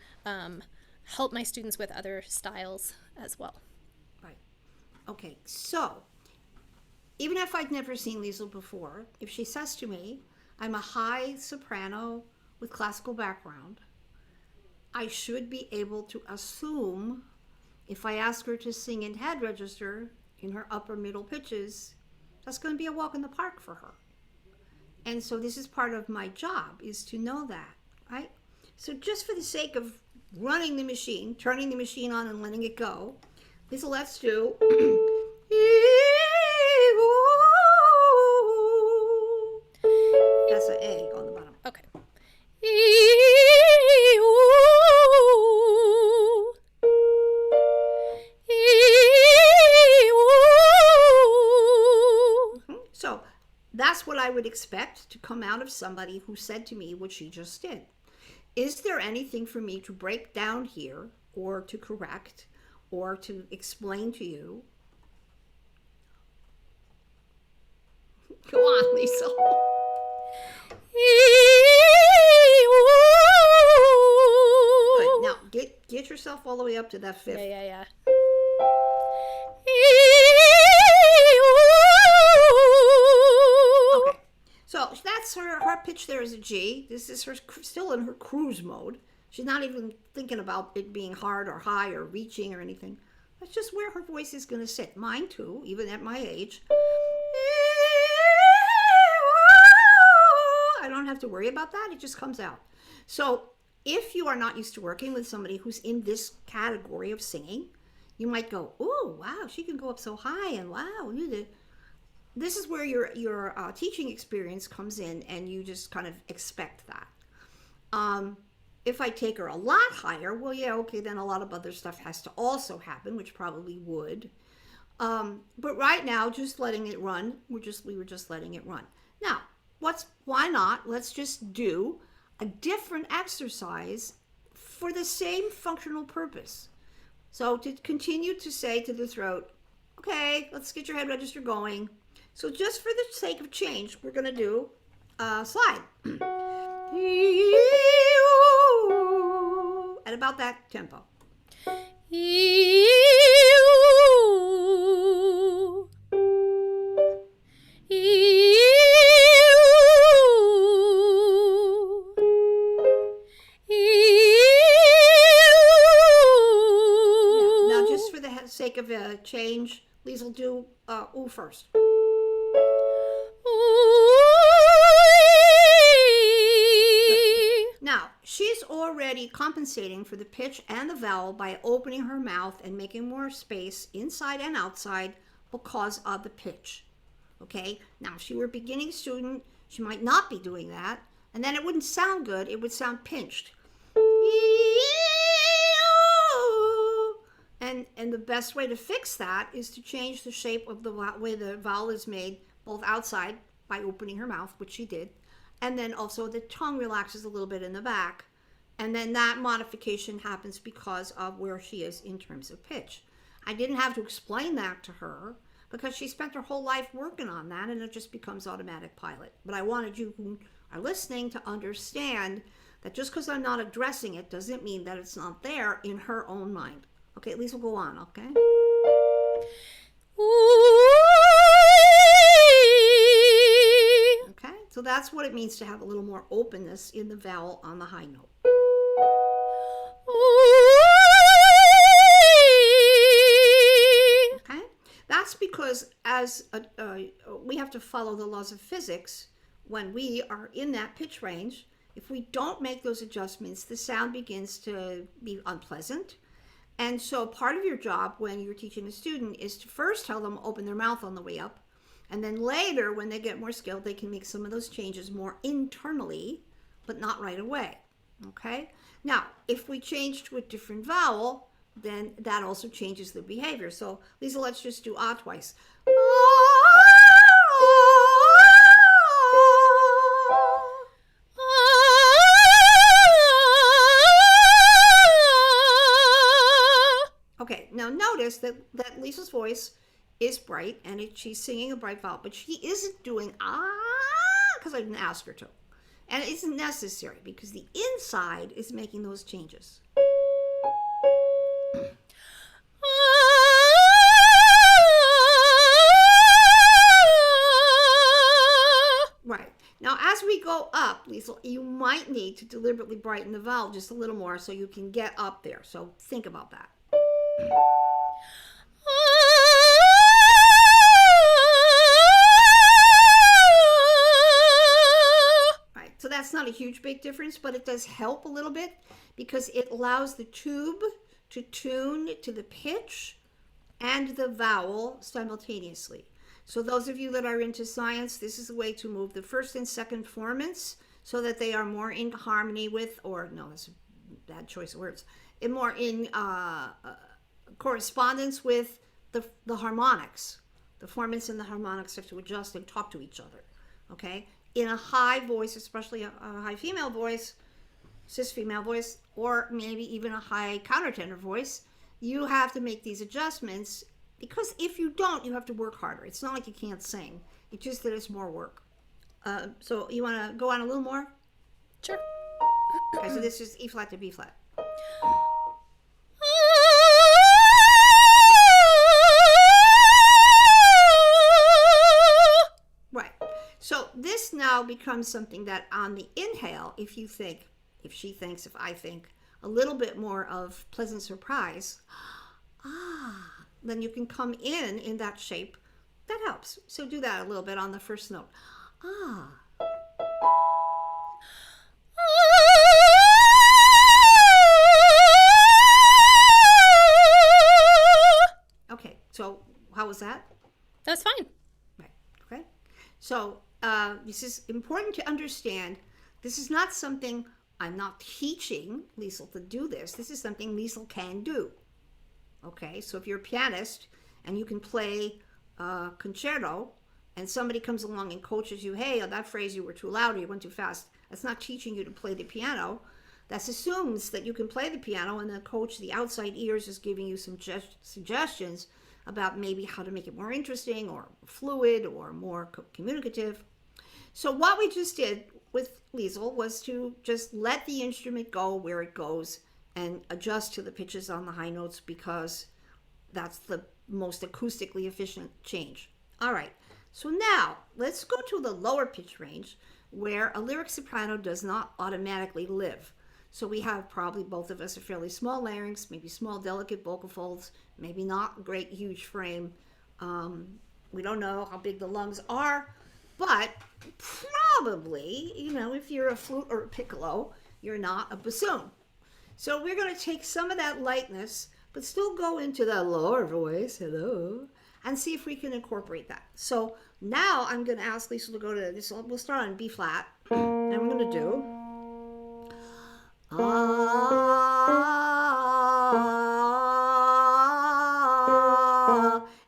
help my students with other styles as well. Right. Okay, so even if I'd never seen Liesl before, if she says to me, I'm a high soprano with classical background, I should be able to assume if I ask her to sing in head register in her upper middle pitches, that's going to be a walk in the park for her. And so this is part of my job, is to know that, right? So just for the sake of running the machine, turning the machine on and letting it go, let's do that's an A on the bottom. Okay. So that's what I would expect to come out of somebody who said to me what she just did. Is there anything for me to break down here or to correct or to explain to you? Go on, Lisa. Good. Now get yourself all the way up to that fifth. Yeah. Okay. So that's her pitch there is a G. This is her still in her cruise mode. She's not even thinking about it being hard or high or reaching or anything. That's just where her voice is going to sit. Mine too, even at my age. I don't have to worry about that. It just comes out. So if you are not used to working with somebody who's in this category of singing, you might go, oh, wow, she can go up so high, and wow. This is where your teaching experience comes in, and you just kind of expect that. If I take her a lot higher, well, yeah, okay, then a lot of other stuff has to also happen, which probably would. But right now, just letting it run, we were just letting it run. Now, why not? Let's just do a different exercise for the same functional purpose. So to continue to say to the throat, okay, let's get your head register going. So just for the sake of change, we're going to do a slide. At about that tempo. Now, just for the sake of a change, Lisa will do ooh first. Now, she's already compensating for the pitch and the vowel by opening her mouth and making more space inside and outside because of the pitch. Okay? Now, if she were a beginning student, she might not be doing that, and then it wouldn't sound good. It would sound pinched. And the best way to fix that is to change the shape of the way the vowel is made, both outside by opening her mouth, which she did, and then also the tongue relaxes a little bit in the back, and then that modification happens because of where she is in terms of pitch. I didn't have to explain that to her because she spent her whole life working on that, and it just becomes automatic pilot. But I wanted you who are listening to understand that just because I'm not addressing it doesn't mean that it's not there in her own mind. Okay, at least we'll go on, okay? Okay, so that's what it means to have a little more openness in the vowel on the high note. Okay, that's because as we have to follow the laws of physics when we are in that pitch range. If we don't make those adjustments, the sound begins to be unpleasant. And so part of your job when you're teaching a student is to first tell them open their mouth on the way up. And then later, when they get more skilled, they can make some of those changes more internally, but not right away. Okay? Now, if we change to a different vowel, then that also changes the behavior. So, Lisa, let's just do ah twice. Okay, Now notice that Lisa's voice is bright and she's singing a bright vowel, but she isn't doing because I didn't ask her to. And it isn't necessary because the inside is making those changes. Right. Now, as we go up, Liesl, you might need to deliberately brighten the vowel just a little more so you can get up there. So think about that. Right. So that's not a huge big difference, but it does help a little bit because it allows the tube to tune to the pitch and the vowel simultaneously. So those of you that are into science, this is a way to move the first and second formants so that they are more in harmony with, or no, that's a bad choice of words, more in correspondence with the harmonics. The formants and the harmonics have to adjust and talk to each other, okay? In a high voice, especially a high female voice, cis female voice, or maybe even a high countertenor voice, you have to make these adjustments because if you don't, you have to work harder. It's not like you can't sing. It's just that it's more work. So you want to go on a little more? Sure. Okay, so this is E flat to B flat. Right. So this now becomes something that on the inhale, if you think, if she thinks, if I think, a little bit more of pleasant surprise, then you can come in that shape. That helps. So do that a little bit on the first note. Okay, so how was that? That's fine. Right, okay. So this is important to understand. This is not something I'm not teaching Liesl to do this. This is something Liesl can do. Okay, so if you're a pianist and you can play concerto and somebody comes along and coaches you, hey, on that phrase you were too loud or you went too fast, that's not teaching you to play the piano. That assumes that you can play the piano and the coach, the outside ears, is giving you some suggestions about maybe how to make it more interesting or fluid or more communicative. So what we just did with Liesl was to just let the instrument go where it goes and adjust to the pitches on the high notes because that's the most acoustically efficient change. All right, so now let's go to the lower pitch range where a lyric soprano does not automatically live. So we have probably both of us a fairly small larynx, maybe small delicate vocal folds, maybe not great huge frame. We don't know how big the lungs are, but probably, if you're a flute or a piccolo, you're not a bassoon. So we're going to take some of that lightness, but still go into the lower voice, hello, and see if we can incorporate that. So now I'm going to ask Liesl to go to this. We'll start on B flat, and we're going to do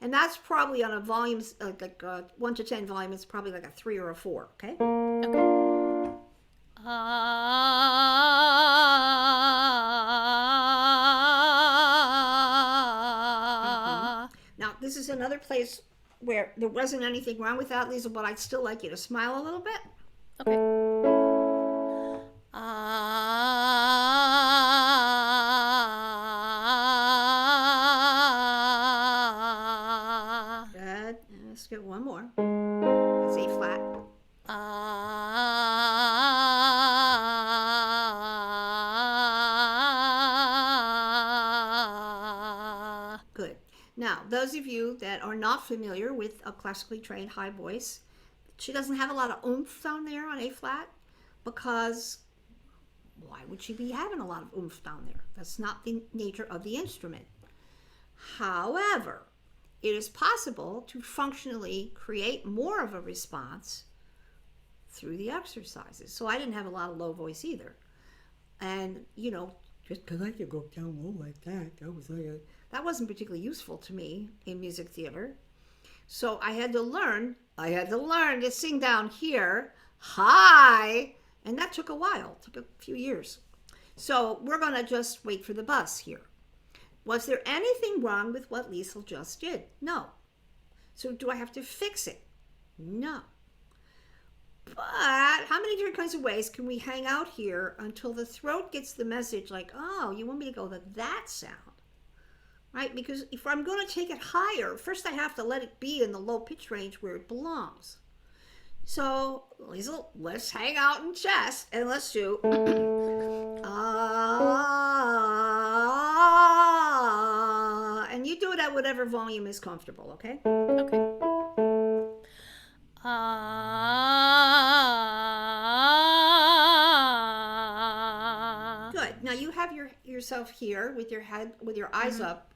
and that's probably on a volume like 1 to 10 volume. It's probably like a 3 or a 4. Okay. Okay. Now this is another place where there wasn't anything wrong with that, Liesl, but I'd still like you to smile a little bit. Okay. Good. Let's get one more. That's A flat. Good. Now, those of you that are not familiar with a classically trained high voice, she doesn't have a lot of oomph down there on A flat because why would she be having a lot of oomph down there? That's not the nature of the instrument. However, it is possible to functionally create more of a response through the exercises. So I didn't have a lot of low voice either. And, just because I could go down low like that, that wasn't particularly useful to me in music theater. So I had to learn to sing down here high, and that took a while. It took a few years. So we're going to just wait for the bus here. Was there anything wrong with what Liesl just did? No. So do I have to fix it? No. But how many different kinds of ways can we hang out here until the throat gets the message like, oh, you want me to go to that sound? Right? Because if I'm going to take it higher, first I have to let it be in the low pitch range where it belongs. So, Liesl, let's hang out in chest and let's do and you do it at whatever volume is comfortable, okay? Okay. Good. Now you have yourself here with your head, with your eyes up.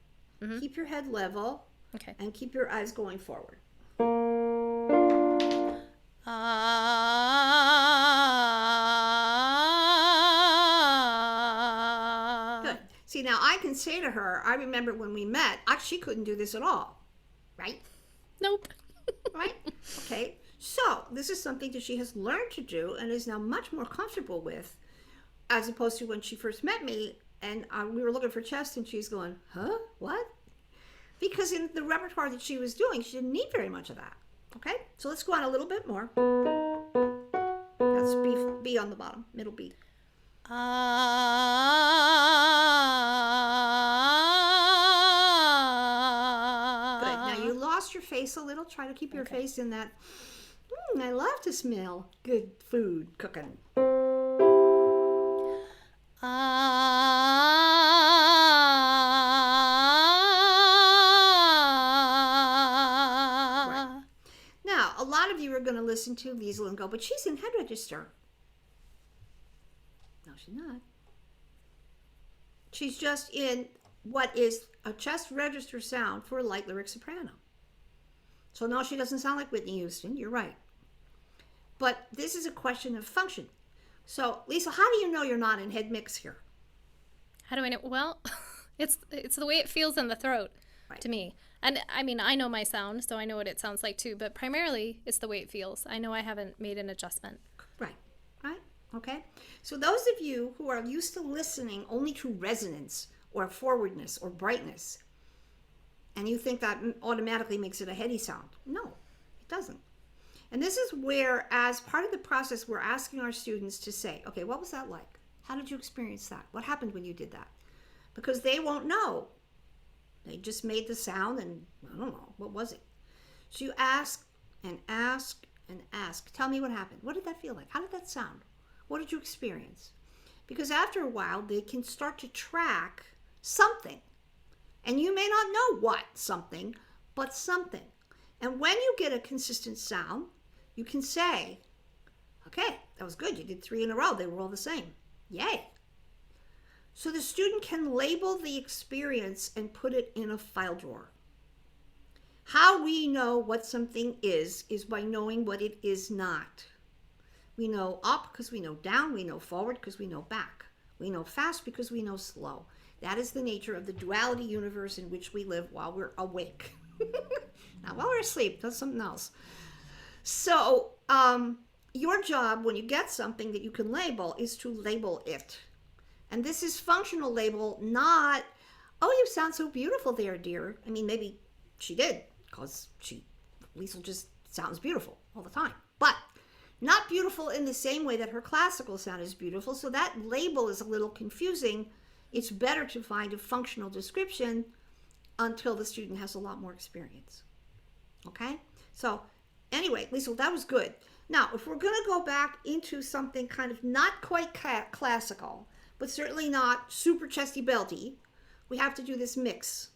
Keep your head level. Okay. And keep your eyes going forward. Good. See, now I can say to her, I remember when we met, she couldn't do this at all. Right? Nope. Right? Okay. So this is something that she has learned to do and is now much more comfortable with, as opposed to when she first met me and we were looking for chest and she's going, huh? What? Because in the repertoire that she was doing, she didn't need very much of that. Okay? So let's go on a little bit more. That's B on the bottom, middle B. Good. Now you lost your face a little. Try to keep your face in that. I love to smell good food cooking. Right. Now, a lot of you are going to listen to Liesl and go, but she's in head register. No, she's not. She's just in what is a chest register sound for a light lyric soprano. So no, she doesn't sound like Whitney Houston. You're right. But this is a question of function. So, Liesl, how do you know you're not in head mix here? How do I know? Well, it's the way it feels in the throat to me. And I mean, I know my sound, so I know what it sounds like too. But primarily, it's the way it feels. I know I haven't made an adjustment. Right. Right. Okay. So those of you who are used to listening only to resonance or forwardness or brightness, and you think that automatically makes it a heady sound. No, it doesn't. And this is where, as part of the process, we're asking our students to say, okay, what was that like? How did you experience that? What happened when you did that? Because they won't know. They just made the sound and I don't know, what was it? So you ask and ask and ask. Tell me what happened. What did that feel like? How did that sound? What did you experience? Because after a while, they can start to track something. And you may not know what something, but something. And when you get a consistent sound, you can say, okay, that was good. You did 3 in a row. They were all the same. Yay. So the student can label the experience and put it in a file drawer. How we know what something is by knowing what it is not. We know up because we know down. We know forward because we know back. We know fast because we know slow. That is the nature of the duality universe in which we live while we're awake. Now, while we're asleep, that's something else. So, your job when you get something that you can label is to label it. And this is functional label, not, oh, you sound so beautiful there, dear. I mean, maybe she did, because Liesl just sounds beautiful all the time. But not beautiful in the same way that her classical sound is beautiful. So that label is a little confusing. It's better to find a functional description until the student has a lot more experience. Okay? So anyway, Liesl, that was good. Now, if we're going to go back into something kind of not quite classical, but certainly not super chesty belty, we have to do this mix.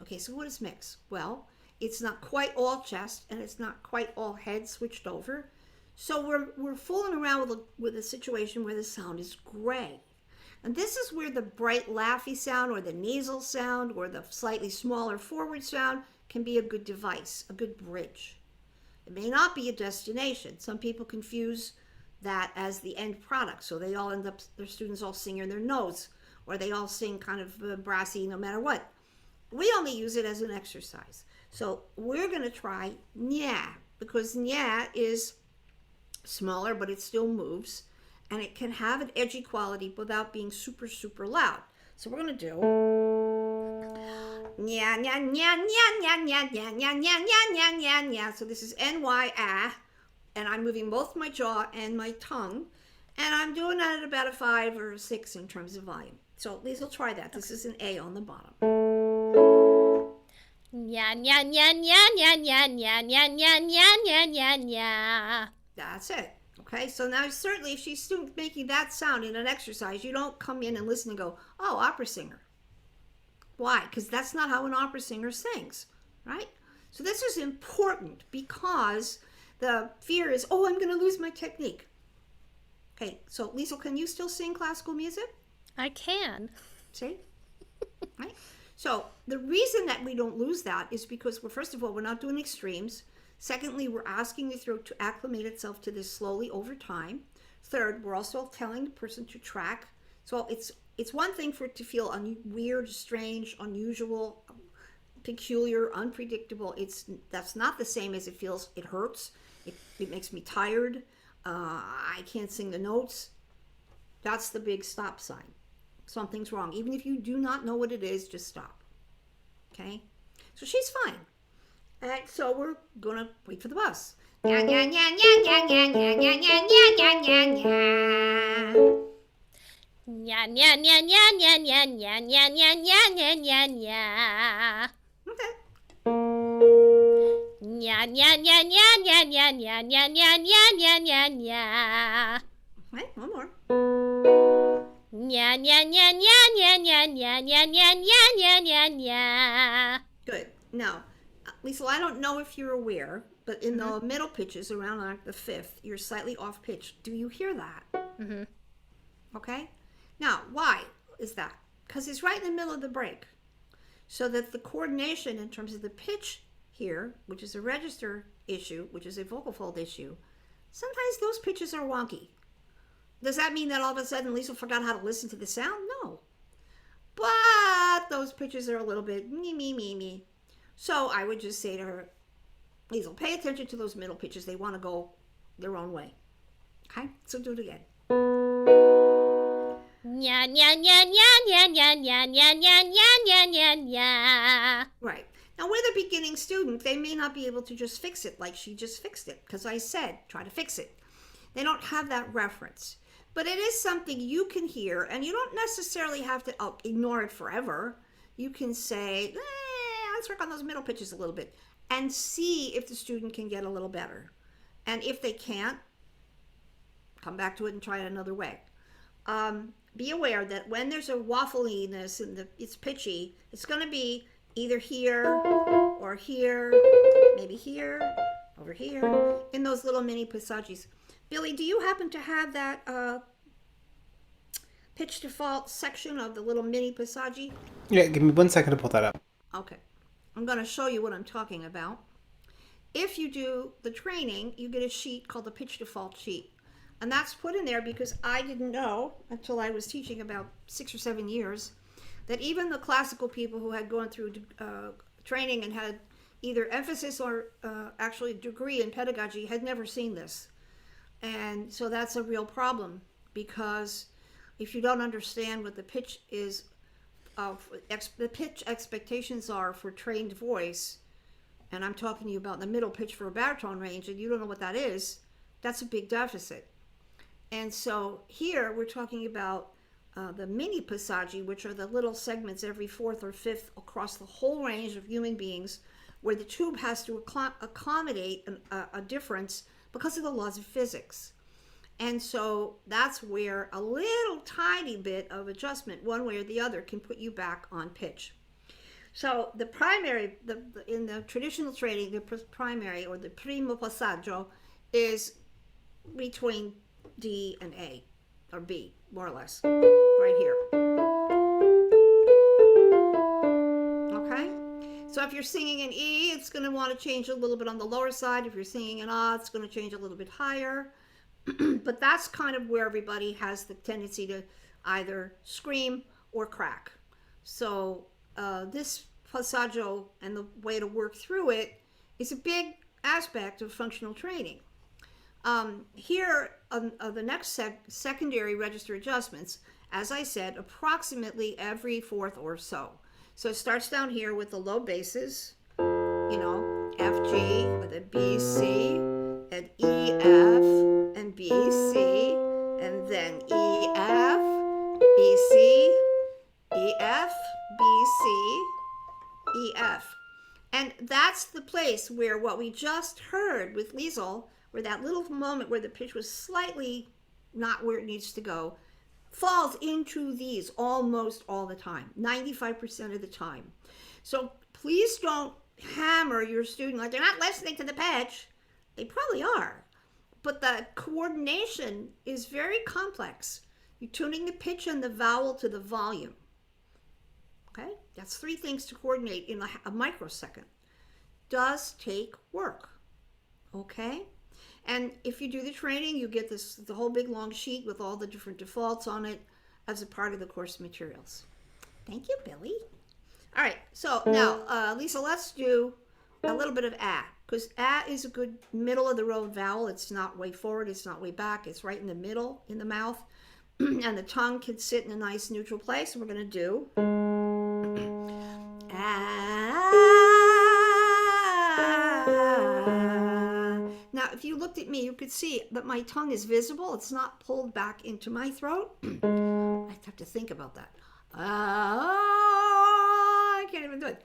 Okay, so what is mix? Well, it's not quite all chest and it's not quite all head switched over. So we're fooling around with a situation where the sound is gray. And this is where the bright laughy sound or the nasal sound or the slightly smaller forward sound can be a good device, a good bridge. It may not be a destination. Some people confuse that as the end product. So they all end up, their students all sing in their nose, or they all sing kind of brassy no matter what. We only use it as an exercise. So we're going to try nya, because nya is smaller, but it still moves. And it can have an edgy quality without being super, super loud. So we're going to do nya, nya, nya, nya, nya, nya, nya, nya, nya, nya, nya, nya, nya. So this is ny, ah, and I'm moving both my jaw and my tongue, and I'm doing that at about a 5 or a 6 in terms of volume. So at least we'll try that. This is an A on the bottom. Nya nya nya nya nya nya nya nya nya nya nya nya nya. That's it. Okay, so now certainly if she's making that sound in an exercise, you don't come in and listen and go, oh, opera singer. Why? Because that's not how an opera singer sings, right? So this is important because the fear is, oh, I'm going to lose my technique. Okay, so Liesel, can you still sing classical music? I can. See? Right? So the reason that we don't lose that is because, well, first of all, we're not doing extremes. Secondly, we're asking the throat to acclimate itself to this slowly over time. Third, we're also telling the person to track. So it's one thing for it to feel weird, strange, unusual, peculiar, unpredictable. That's not the same as it feels. It hurts. It makes me tired. I can't sing the notes. That's the big stop sign. Something's wrong. Even if you do not know what it is, just stop. Okay? So she's fine. And so we're gonna wait for the bus. Nya nya nya nya nya nya nya nya nya nya nya nya. Nya nya nya nya nya nya nya nya nya nya nya nya nya. Okay. Nya nya nya nya nya nya nya nya nya nya nya nya nya. Right, one more. Nya nya nya nya nya nya nya nya nya nya nya nya. Good. Now, Liesel, I don't know if you're aware, but in the middle pitches around like the fifth, you're slightly off pitch. Do you hear that? Mm-hmm. Okay. Now, why is that? Because it's right in the middle of the break. So that the coordination in terms of the pitch here, which is a register issue, which is a vocal fold issue, sometimes those pitches are wonky. Does that mean that all of a sudden Liesel forgot how to listen to the sound? No. But those pitches are a little bit me. So I would just say to her, Liesel, pay attention to those middle pitches. They want to go their own way. Okay? So do it again. Nya nya nya nya nya nya nya nya nya nya nya nya. Right. Now, with a beginning student, they may not be able to just fix it like she just fixed it, because I said, try to fix it. They don't have that reference. But it is something you can hear, and you don't necessarily have to ignore it forever. You can say, let's work on those middle pitches a little bit, and see if the student can get a little better. And if they can't, come back to it and try it another way. Be aware that when there's a waffliness and it's pitchy, it's going to be either here or here, maybe here, over here, in those little mini passages. Billy, do you happen to have that pitch default section of the little mini passage? Yeah, give me 1 second to pull that up. Okay. I'm going to show you what I'm talking about. If you do the training, you get a sheet called the pitch default sheet. And that's put in there because I didn't know until I was teaching about 6 or 7 years that even the classical people who had gone through training and had either emphasis or actually degree in pedagogy had never seen this. And so that's a real problem because if you don't understand what the pitch is, the pitch expectations are for trained voice, and I'm talking to you about the middle pitch for a baritone range, and you don't know what that is, that's a big deficit. And so here we're talking about the mini passaggi, which are the little segments every fourth or fifth across the whole range of human beings, where the tube has to accommodate a difference because of the laws of physics. And so that's where a little tiny bit of adjustment, one way or the other, can put you back on pitch. So the primary, in the traditional training, the primary or the primo passaggio is between D and A, or B, more or less, right here. Okay? So if you're singing an E, it's going to want to change a little bit on the lower side. If you're singing an A, it's going to change a little bit higher. But that's kind of where everybody has the tendency to either scream or crack. So this passaggio and the way to work through it is a big aspect of functional training. Here, the next secondary register adjustments, as I said, approximately every fourth or so. So it starts down here with the low basses, F, G, with a B, C, and E, F, and B, C, and then E, F, B, C, E, F, B, C, E, F. And that's the place where what we just heard with Liesel, where that little moment where the pitch was slightly not where it needs to go, falls into these almost all the time, 95% of the time. So please don't hammer your student like they're not listening to the pitch. They probably are. But the coordination is very complex. You're tuning the pitch and the vowel to the volume. Okay? That's 3 things to coordinate in a microsecond. Does take work. Okay? And if you do the training, you get the whole big long sheet with all the different defaults on it as a part of the course materials. Thank you, Billy. All right, so now, Lisa, let's do a little bit of because is a good middle of the road vowel. It's not way forward, it's not way back, it's right in the middle in the mouth. And the tongue can sit in a nice neutral place. And we're going to do Now, if you looked at me, you could see that my tongue is visible. It's not pulled back into my throat. I have to think about that. I can't even do it.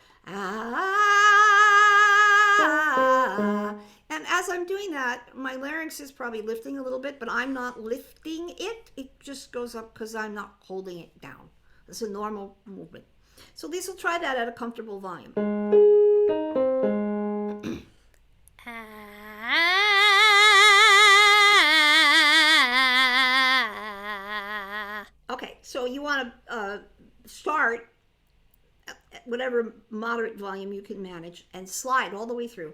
And as I'm doing that, my larynx is probably lifting a little bit, but I'm not lifting it. It just goes up because I'm not holding it down. It's a normal movement. So Lisa will try that at a comfortable volume. Okay, so you want to start at whatever moderate volume you can manage and slide all the way through.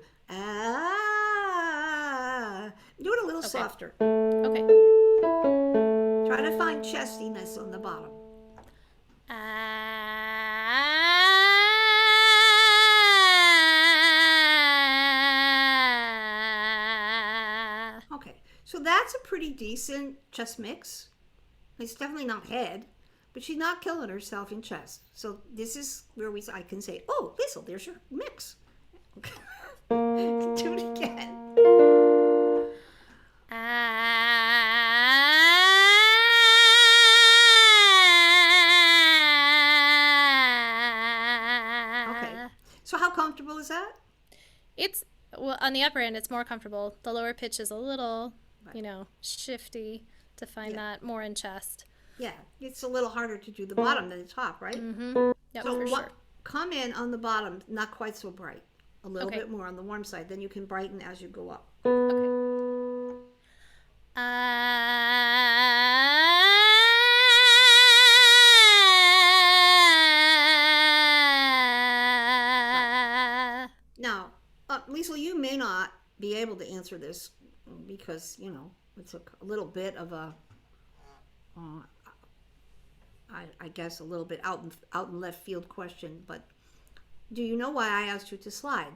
Do it a little softer. Okay. Try to find chestiness on the bottom. Okay, so that's a pretty decent chest mix. It's definitely not head, but she's not killing herself in chest. So this is where I can say, oh, Liesel, there's your mix. Okay. Do it again. Okay. So how comfortable is that? It's, well, on the upper end, it's more comfortable. The lower pitch is a little, shifty to find that more in chest. Yeah, it's a little harder to do the bottom than the top, right? Mm-hmm. Yep, so for sure. Come in on the bottom, not quite so bright. A little bit more on the warm side. Then you can brighten as you go up. Okay. Now, Liesl, you may not be able to answer this because, it's a little bit of a, I guess, a little bit out in left field question, but do you know why I asked you to slide?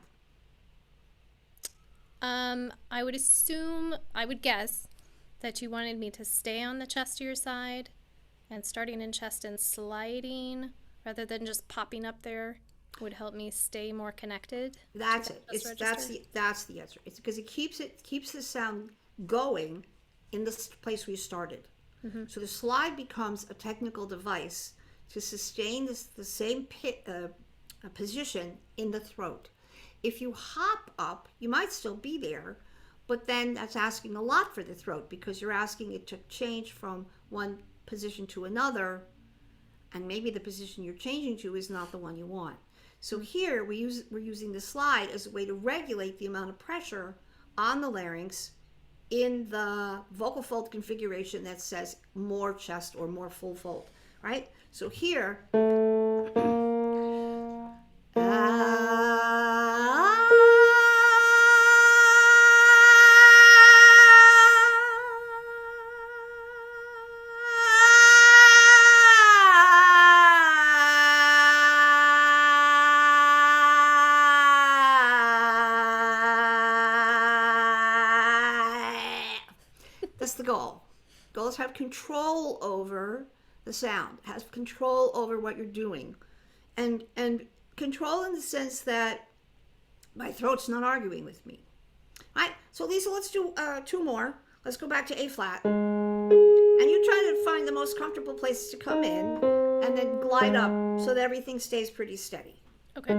I would guess that you wanted me to stay on the chestier side and starting in chest and sliding rather than just popping up there would help me stay more connected. That's it. That's the answer. It's because it keeps the sound going in the place we started. Mm-hmm. So the slide becomes a technical device to sustain the same position in the throat. If you hop up, you might still be there, but then that's asking a lot for the throat because you're asking it to change from one position to another, and maybe the position you're changing to is not the one you want. So here we're using the slide as a way to regulate the amount of pressure on the larynx in the vocal fold configuration that says more chest or more full fold, right? So here, that's the goal. Goal is to have control over the sound, have control over what you're doing. and control in the sense that my throat's not arguing with me. All right, so Lisa, let's do two more. Let's go back to A flat. And you try to find the most comfortable place to come in and then glide up so that everything stays pretty steady. Okay.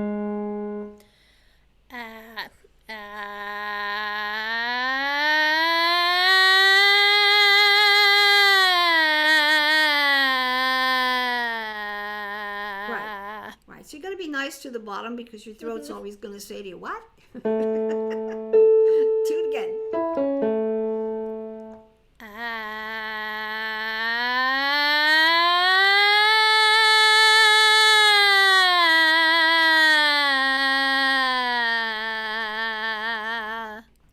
Uh, Right. So you got to be nice to the bottom because your throat's always going to say to you, what? Do it again.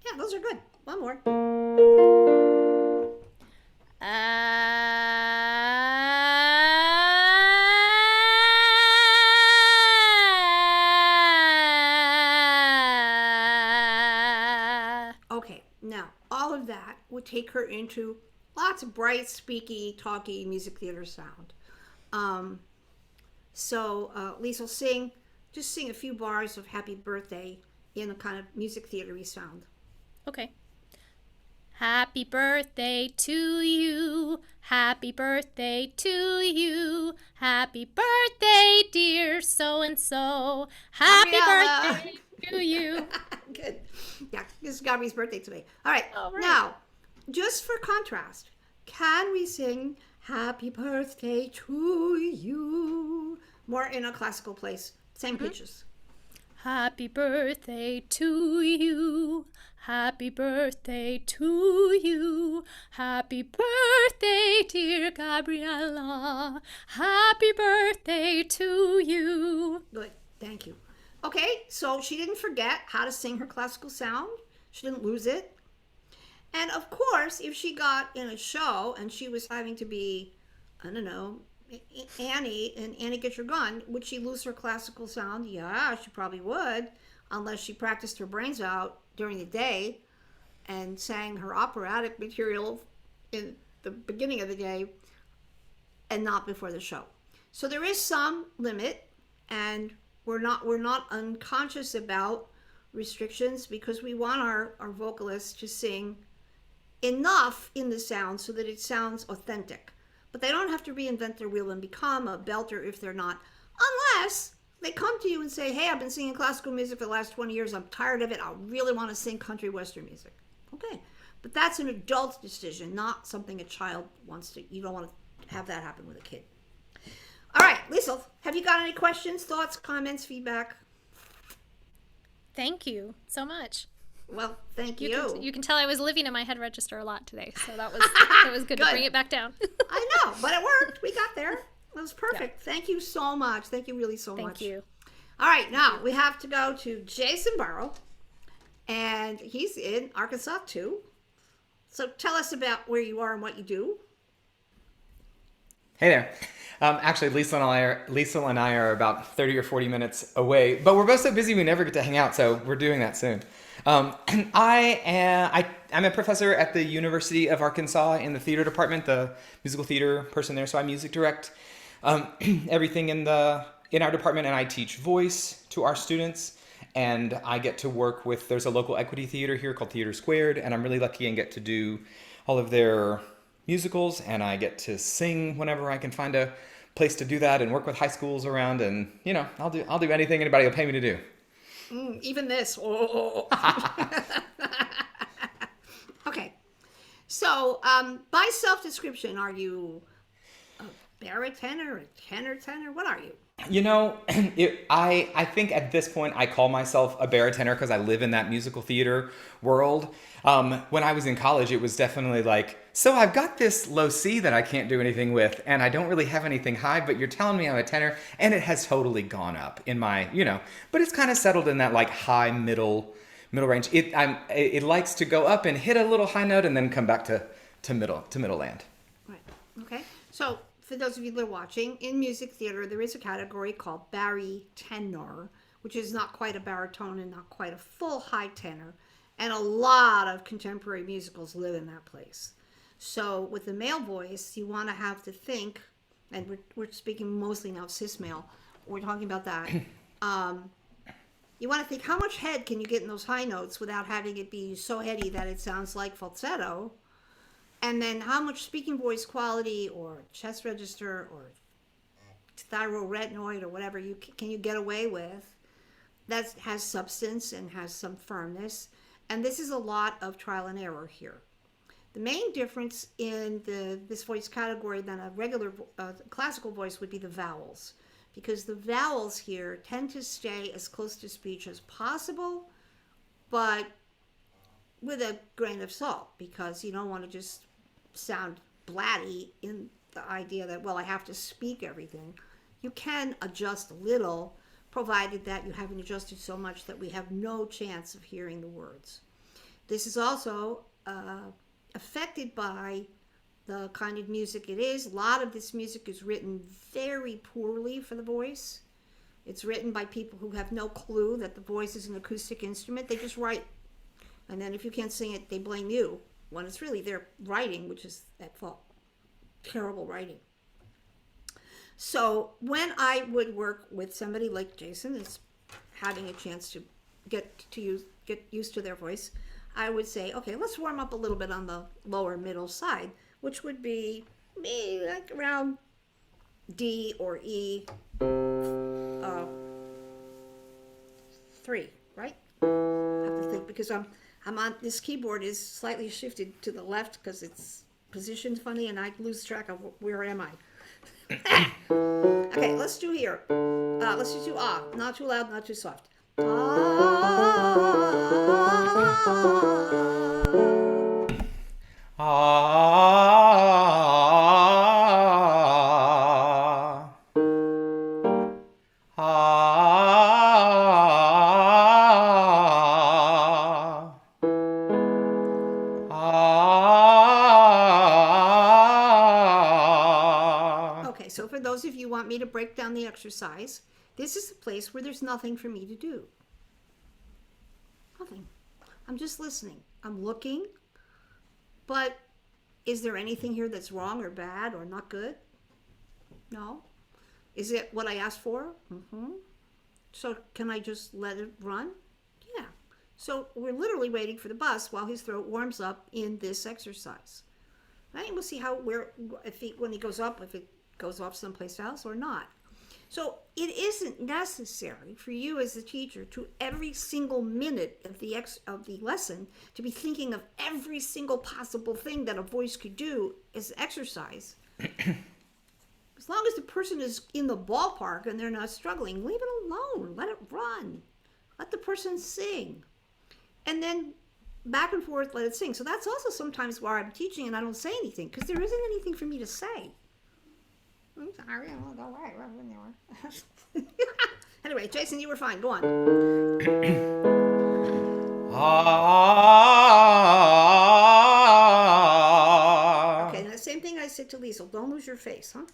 Yeah, those are good. One more. Okay, now all of that would take her into lots of bright, speaky, talky music theater sound. Lisa will just sing a few bars of Happy Birthday in a kind of music theater-y sound. Okay. Happy birthday to you. Happy birthday to you. Happy birthday, dear so-and-so. Happy Gabriella. birthday to you. Good. Yeah, this is Gabri's birthday today. All right. All right. Now, just for contrast, can we sing Happy Birthday to you? More in a classical place. Same pitches. Happy birthday to you. Happy birthday to you. Happy birthday, dear Gabriella. Happy birthday to you. Good. Thank you. Okay, so she didn't forget how to sing her classical sound. She didn't lose it. And of course, if she got in a show and she was having to be, I don't know, Annie and Annie Get Your Gun, would she lose her classical sound? Yeah, she probably would, unless she practiced her brains out during the day and sang her operatic material in the beginning of the day and not before the show. So there is some limit, and we're not unconscious about restrictions because we want our vocalists to sing enough in the sound so that it sounds authentic. But they don't have to reinvent their wheel and become a belter if they're not, unless they come to you and say, hey, I've been singing classical music for the last 20 years. I'm tired of it. I really want to sing country western music. Okay. But that's an adult decision, not something a child wants to. You don't want to have that happen with a kid. All right, Lisa, have you got any questions, thoughts, comments, feedback? Thank you so much. Well, thank you. You can tell I was living in my head register a lot today, so that was good to bring it back down. I know, but it worked. We got there. It was perfect. Yeah. Thank you so much. Thank you really so much. Thank you. All right, now we have to go to Jason Burrow, and he's in Arkansas too. So tell us about where you are and what you do. Hey there. Actually, Lisa and I are about 30 or 40 minutes away, but we're both so busy we never get to hang out, so we're doing that soon. I'm a professor at the University of Arkansas in the theater department, the musical theater person there, so I music direct everything in our department, and I teach voice to our students, and I get to work with, there's a local equity theater here called Theater Squared, and I'm really lucky and get to do all of their musicals, and I get to sing whenever I can find a place to do that and work with high schools around, and I'll do anything anybody will pay me to do. Even this. Okay. So, by self-description, are you a baritone, a tenor? What are you? I think at this point I call myself a baritone because I live in that musical theater world. When I was in college, it was definitely like, so I've got this low C that I can't do anything with, and I don't really have anything high, but you're telling me I'm a tenor, and it has totally gone up in my, but it's kind of settled in that like high middle range. It likes to go up and hit a little high note and then come back to middle land. Right. Okay. So, for those of you that are watching, in music theater, there is a category called barytenor, which is not quite a baritone and not quite a full high tenor. And a lot of contemporary musicals live in that place. So with the male voice, you want to have to think, and we're speaking mostly now cis male, we're talking about that. You want to think, how much head can you get in those high notes without having it be so heady that it sounds like falsetto? And then how much speaking voice quality or chest register or thyroretinoid or whatever can you get away with that has substance and has some firmness? And this is a lot of trial and error here. The main difference in this voice category than a regular classical voice would be the vowels, because the vowels here tend to stay as close to speech as possible, but with a grain of salt, because you don't want to just sound blatty in the idea that, well, I have to speak everything. You can adjust a little, provided that you haven't adjusted so much that we have no chance of hearing the words. This is also affected by the kind of music it is. A lot of this music is written very poorly for the voice. It's written by people who have no clue that the voice is an acoustic instrument. They just write. And then if you can't sing it, they blame you, when it's really their writing which is at fault. Terrible writing. So when I would work with somebody like Jason, is having a chance to get used to their voice, I would say, okay, let's warm up a little bit on the lower middle side, which would be maybe like around D or E 3, right? I have to think, because I'm on, this keyboard is slightly shifted to the left because it's positioned funny and I lose track of where am I. Okay, let's do here. Let's just do ah, not too loud, not too soft. Okay, so for those of you who want me to break down the exercise, this is a place where there's nothing for me to do. Nothing. I'm just listening. I'm looking. But is there anything here that's wrong or bad or not good? No. Is it what I asked for? Mm-hmm. So can I just let it run? Yeah. So we're literally waiting for the bus while his throat warms up in this exercise. Right? We'll see how, when he goes up, if it goes off someplace else or not. So it isn't necessary for you as a teacher to every single minute of the lesson to be thinking of every single possible thing that a voice could do as exercise. As long as the person is in the ballpark and they're not struggling, leave it alone. Let it run. Let the person sing. And then back and forth, let it sing. So that's also sometimes why I'm teaching and I don't say anything, because there isn't anything for me to say. I'm sorry, I won't go away. Anyway, Jason, you were fine. Go on. Okay, now the same thing I said to Liesl. Don't lose your face, huh?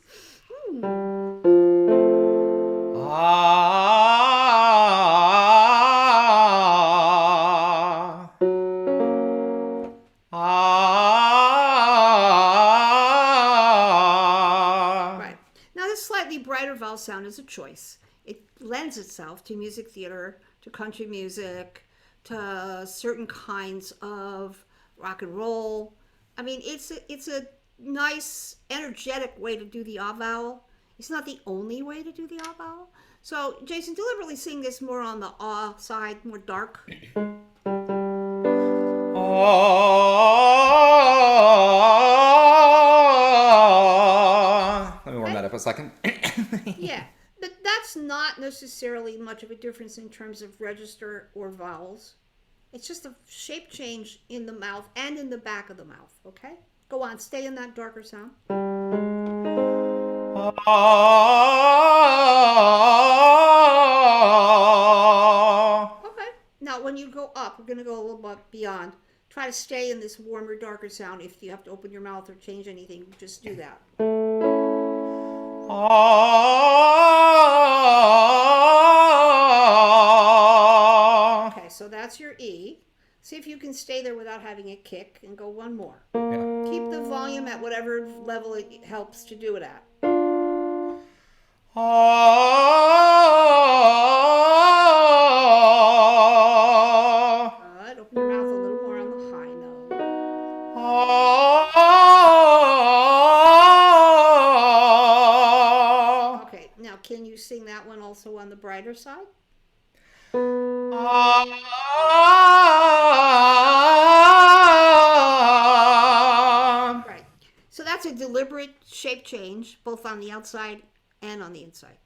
Brighter vowel sound is a choice. It lends itself to music theater, to country music, to certain kinds of rock and roll. I mean, it's a nice, energetic way to do the ah vowel. It's not the only way to do the ah vowel. So, Jason, deliberately sing this more on the ah side, more dark. Let me warm that up a second. Yeah, but that's not necessarily much of a difference in terms of register or vowels. It's just a shape change in the mouth and in the back of the mouth, okay? Go on, stay in that darker sound. Okay, now when you go up, we're going to go a little bit beyond. Try to stay in this warmer, darker sound. If you have to open your mouth or change anything, just do that. Okay, so that's your E. See if you can stay there without having it kick, and go one more. Yeah. Keep the volume at whatever level it helps to do it at. your mouth a little more on the high note. Okay, now can you sing that one also on the brighter side? Right. So that's a deliberate shape change, both on the outside and on the inside.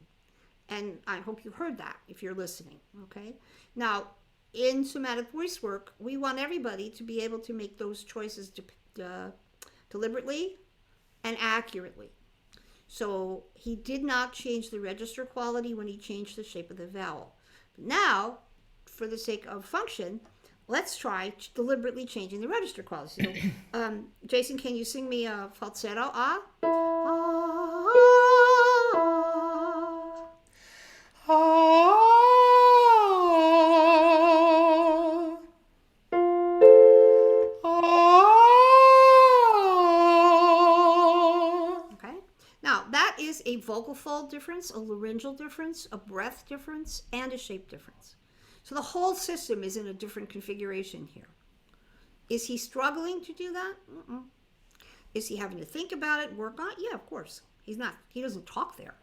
And I hope you heard that if you're listening. Okay. Now, in somatic voice work, we want everybody to be able to make those choices deliberately and accurately. So he did not change the register quality when he changed the shape of the vowel. But now, for the sake of function, let's try deliberately changing the register quality. So, Jason, can you sing me a falsetto? Ah? Okay. Now, that is a vocal fold difference, a laryngeal difference, a breath difference, and a shape difference. So the whole system is in a different configuration here. Is he struggling to do that? Mm-mm. Is he having to think about it, work on it? Yeah, of course. He's not. He doesn't talk there.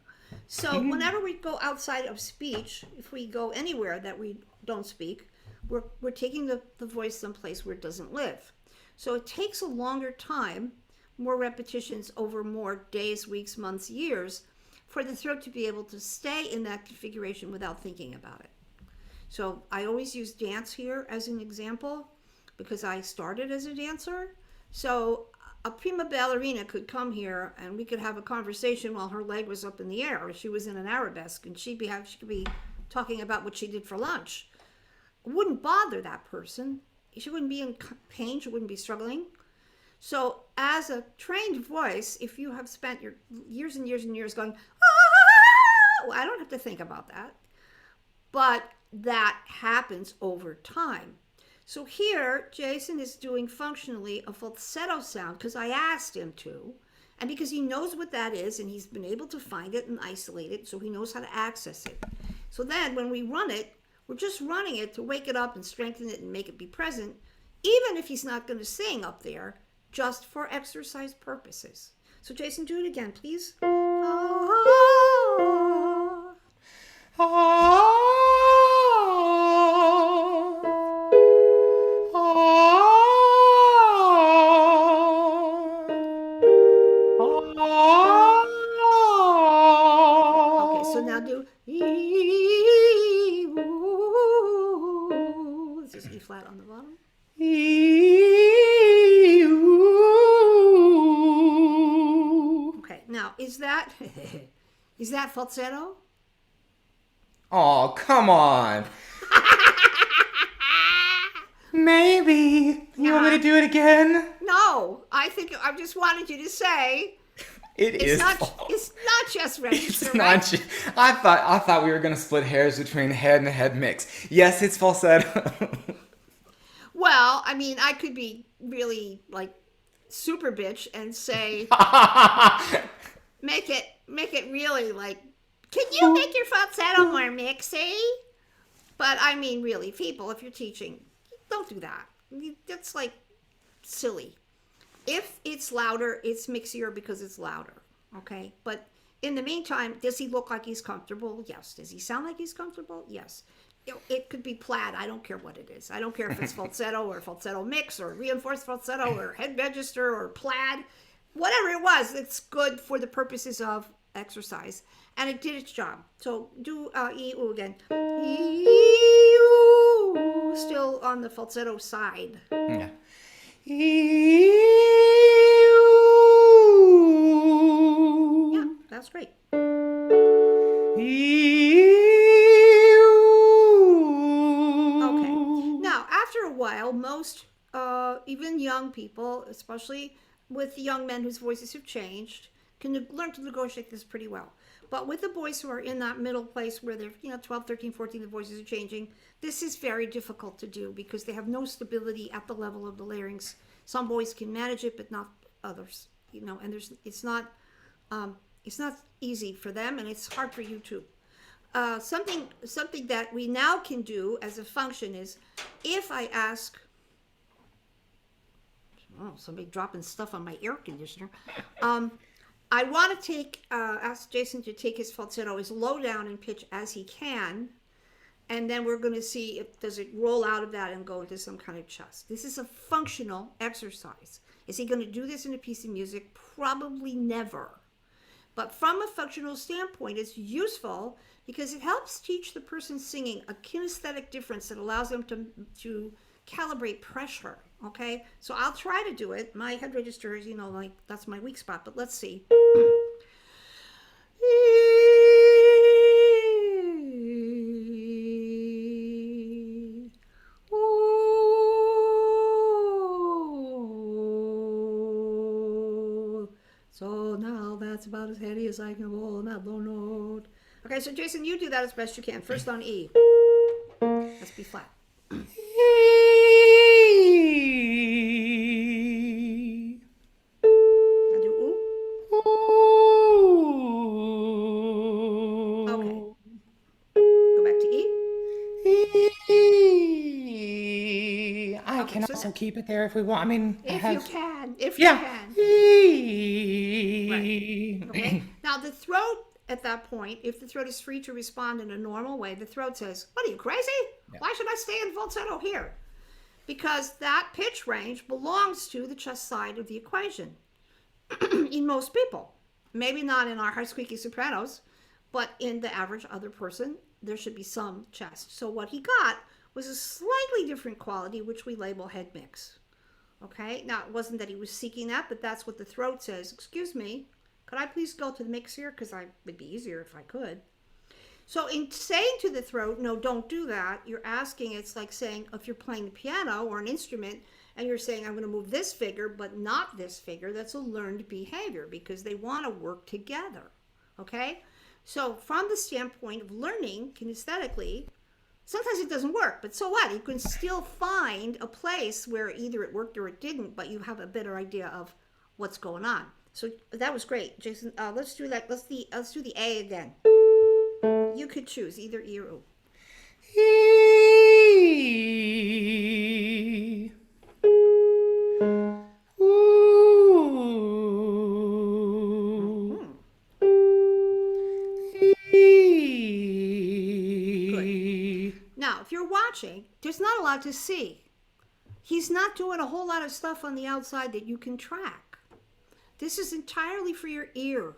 So whenever we go outside of speech, if we go anywhere that we don't speak, we're taking the voice someplace where it doesn't live. So it takes a longer time, more repetitions over more days, weeks, months, years, for the throat to be able to stay in that configuration without thinking about it. So I always use dance here as an example because I started as a dancer. So a prima ballerina could come here and we could have a conversation while her leg was up in the air or she was in an arabesque and she could be talking about what she did for lunch. It wouldn't bother that person. She wouldn't be in pain. She wouldn't be struggling. So as a trained voice, if you have spent your years and years and years going, ah, well, I don't have to think about that. But that happens over time. So here, Jason is doing functionally a falsetto sound because I asked him to, and because he knows what that is, and he's been able to find it and isolate it, so he knows how to access it. So then when we run it, we're just running it to wake it up and strengthen it and make it be present, even if he's not going to sing up there, just for exercise purposes. So Jason, do it again, please. Okay, so now do this is E flat on the bottom. Okay, now is that falsetto? Oh, come on. Maybe. You want me to do it again? No, I just wanted you to say it's not just register. It's not. I thought we were gonna split hairs between head and head mix. Yes, it's falsetto. Well, I mean, I could be really like super bitch and say make it really like, can you make your falsetto more mixy? But I mean, really, people, if you're teaching, don't do that. That's like silly. If it's louder, it's mixier because it's louder. Okay. But in the meantime, does he look like he's comfortable? Yes. Does he sound like he's comfortable? Yes. It could be plaid. I don't care what it is. I don't care if it's falsetto or falsetto mix or reinforced falsetto or head register or plaid. Whatever it was, it's good for the purposes of exercise. And it did its job. So do E-oo again. E-oo. Still on the falsetto side. Yeah. Yeah, that's great. Okay. Now, after a while, most, even young people, especially with young men whose voices have changed, can learn to negotiate this pretty well. But with the boys who are in that middle place where they're, 12, 13, 14, the voices are changing, this is very difficult to do because they have no stability at the level of the larynx. Some boys can manage it, but not others, and it's not easy for them, and it's hard for you too. Something that we now can do as a function is, if I ask Oh, somebody dropping stuff on my air conditioner. I want to ask Jason to take his falsetto as low down in pitch as he can, and then we're going to see if does it roll out of that and go into some kind of chest. This is a functional exercise. Is he going to do this in a piece of music? Probably never. But from a functional standpoint, it's useful because it helps teach the person singing a kinesthetic difference that allows them to calibrate pressure. Okay, so I'll try to do it. My head register is, like that's my weak spot, but let's see. So now that's about as heady as I can roll on that low note. Okay, so Jason, you do that as best you can. First on E. Let's B flat. Also keep it there if we want. I mean, if you can. Right. Okay. Now the throat at that point, if the throat is free to respond in a normal way, the throat says, "What are you, crazy? Yeah. Why should I stay in falsetto here?" Because that pitch range belongs to the chest side of the equation in most people. Maybe not in our high squeaky sopranos, but in the average other person, there should be some chest. So what he got was a slightly different quality, which we label head mix. Okay, now it wasn't that he was seeking that, but that's what the throat says. Excuse me, could I please go to the mix here? Because it would be easier if I could. So in saying to the throat, no, don't do that, you're asking, it's like saying, if you're playing the piano or an instrument, and you're saying, I'm going to move this finger, but not this finger, that's a learned behavior, because they want to work together. Okay? So from the standpoint of learning kinesthetically, sometimes it doesn't work, but so what? You can still find a place where either it worked or it didn't, but you have a better idea of what's going on. So that was great, Jason. Let's do that. Let's do the A again. You could choose either E or O. E. Ooh. Good. Now, if you're watching, there's not a lot to see. He's not doing a whole lot of stuff on the outside that you can track. This is entirely for your ear.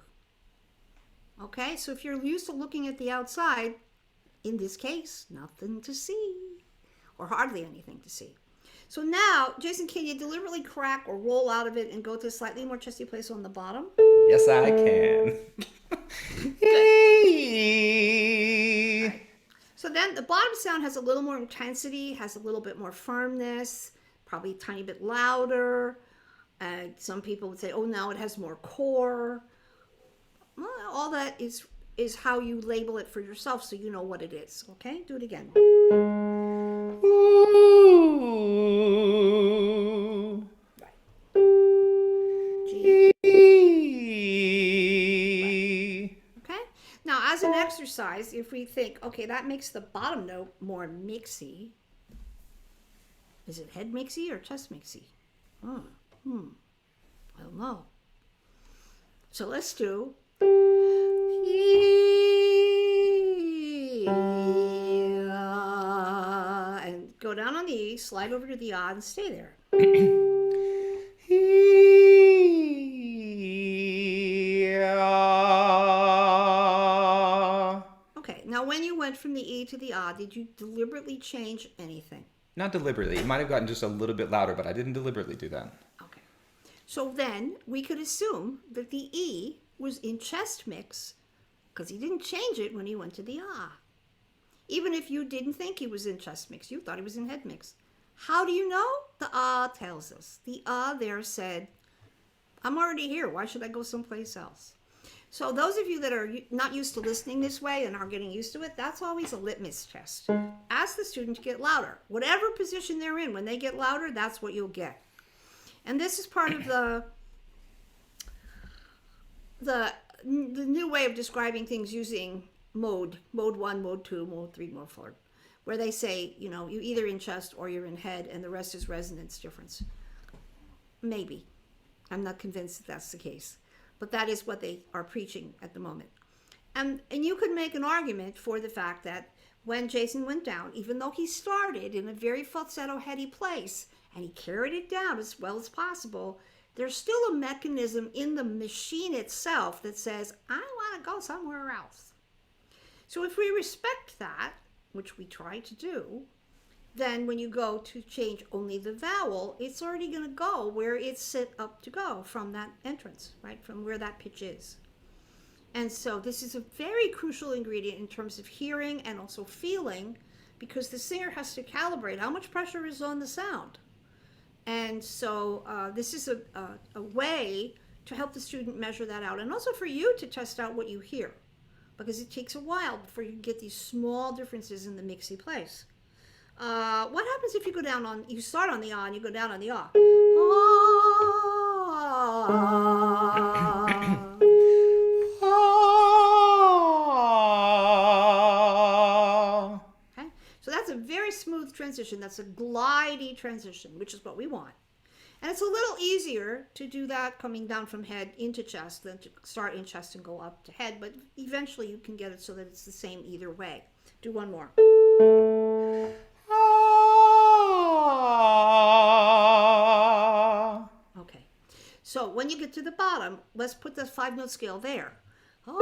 Okay, so if you're used to looking at the outside, in this case, nothing to see, or hardly anything to see. So now, Jason, can you deliberately crack or roll out of it and go to a slightly more chesty place on the bottom? Yes, I can. Right. So then the bottom sound has a little more intensity, has a little bit more firmness, probably a tiny bit louder. Some people would say, oh, now it has more core. Well, all that is how you label it for yourself, so you know what it is. Okay, do it again. Ooh. Right. G. Right. Okay. Now, as an exercise, if we think, okay, that makes the bottom note more mixy. Is it head mixy or chest mixy? I don't know. So let's do. And go down on the E, slide over to the A, and stay there. Okay, now when you went from the E to the A, did you deliberately change anything? Not deliberately. It might have gotten just a little bit louder, but I didn't deliberately do that. Okay. So then we could assume that the E was in chest mix because he didn't change it when he went to the A. Even if you didn't think he was in chest mix, you thought he was in head mix. How do you know? The A tells us. The A there said, I'm already here. Why should I go someplace else? So those of you that are not used to listening this way and are getting used to it, that's always a litmus test. Ask the student to get louder. Whatever position they're in, when they get louder, that's what you'll get. And this is part of the new way of describing things using mode 1, mode 2, mode 3, mode 4, where they say, you're either in chest or you're in head, and the rest is resonance difference. Maybe. I'm not convinced that that's the case. But that is what they are preaching at the moment. And you could make an argument for the fact that when Jason went down, even though he started in a very falsetto heady place and he carried it down as well as possible, there's still a mechanism in the machine itself that says, I want to go somewhere else. So if we respect that, which we try to do, then when you go to change only the vowel, it's already going to go where it's set up to go from that entrance, right? From where that pitch is. And so this is a very crucial ingredient in terms of hearing and also feeling, because the singer has to calibrate how much pressure is on the sound. And so this is a way to help the student measure that out, and also for you to test out what you hear, because it takes a while before you get these small differences in the mix he plays. What happens if you go down on, you start on the ah and you go down on the ah? Okay, so that's a very smooth transition. That's a glidey transition, which is what we want. And it's a little easier to do that coming down from head into chest than to start in chest and go up to head, but eventually you can get it so that it's the same either way. Do one more. Okay, so when you get to the bottom, let's put the 5-note scale there. Okay,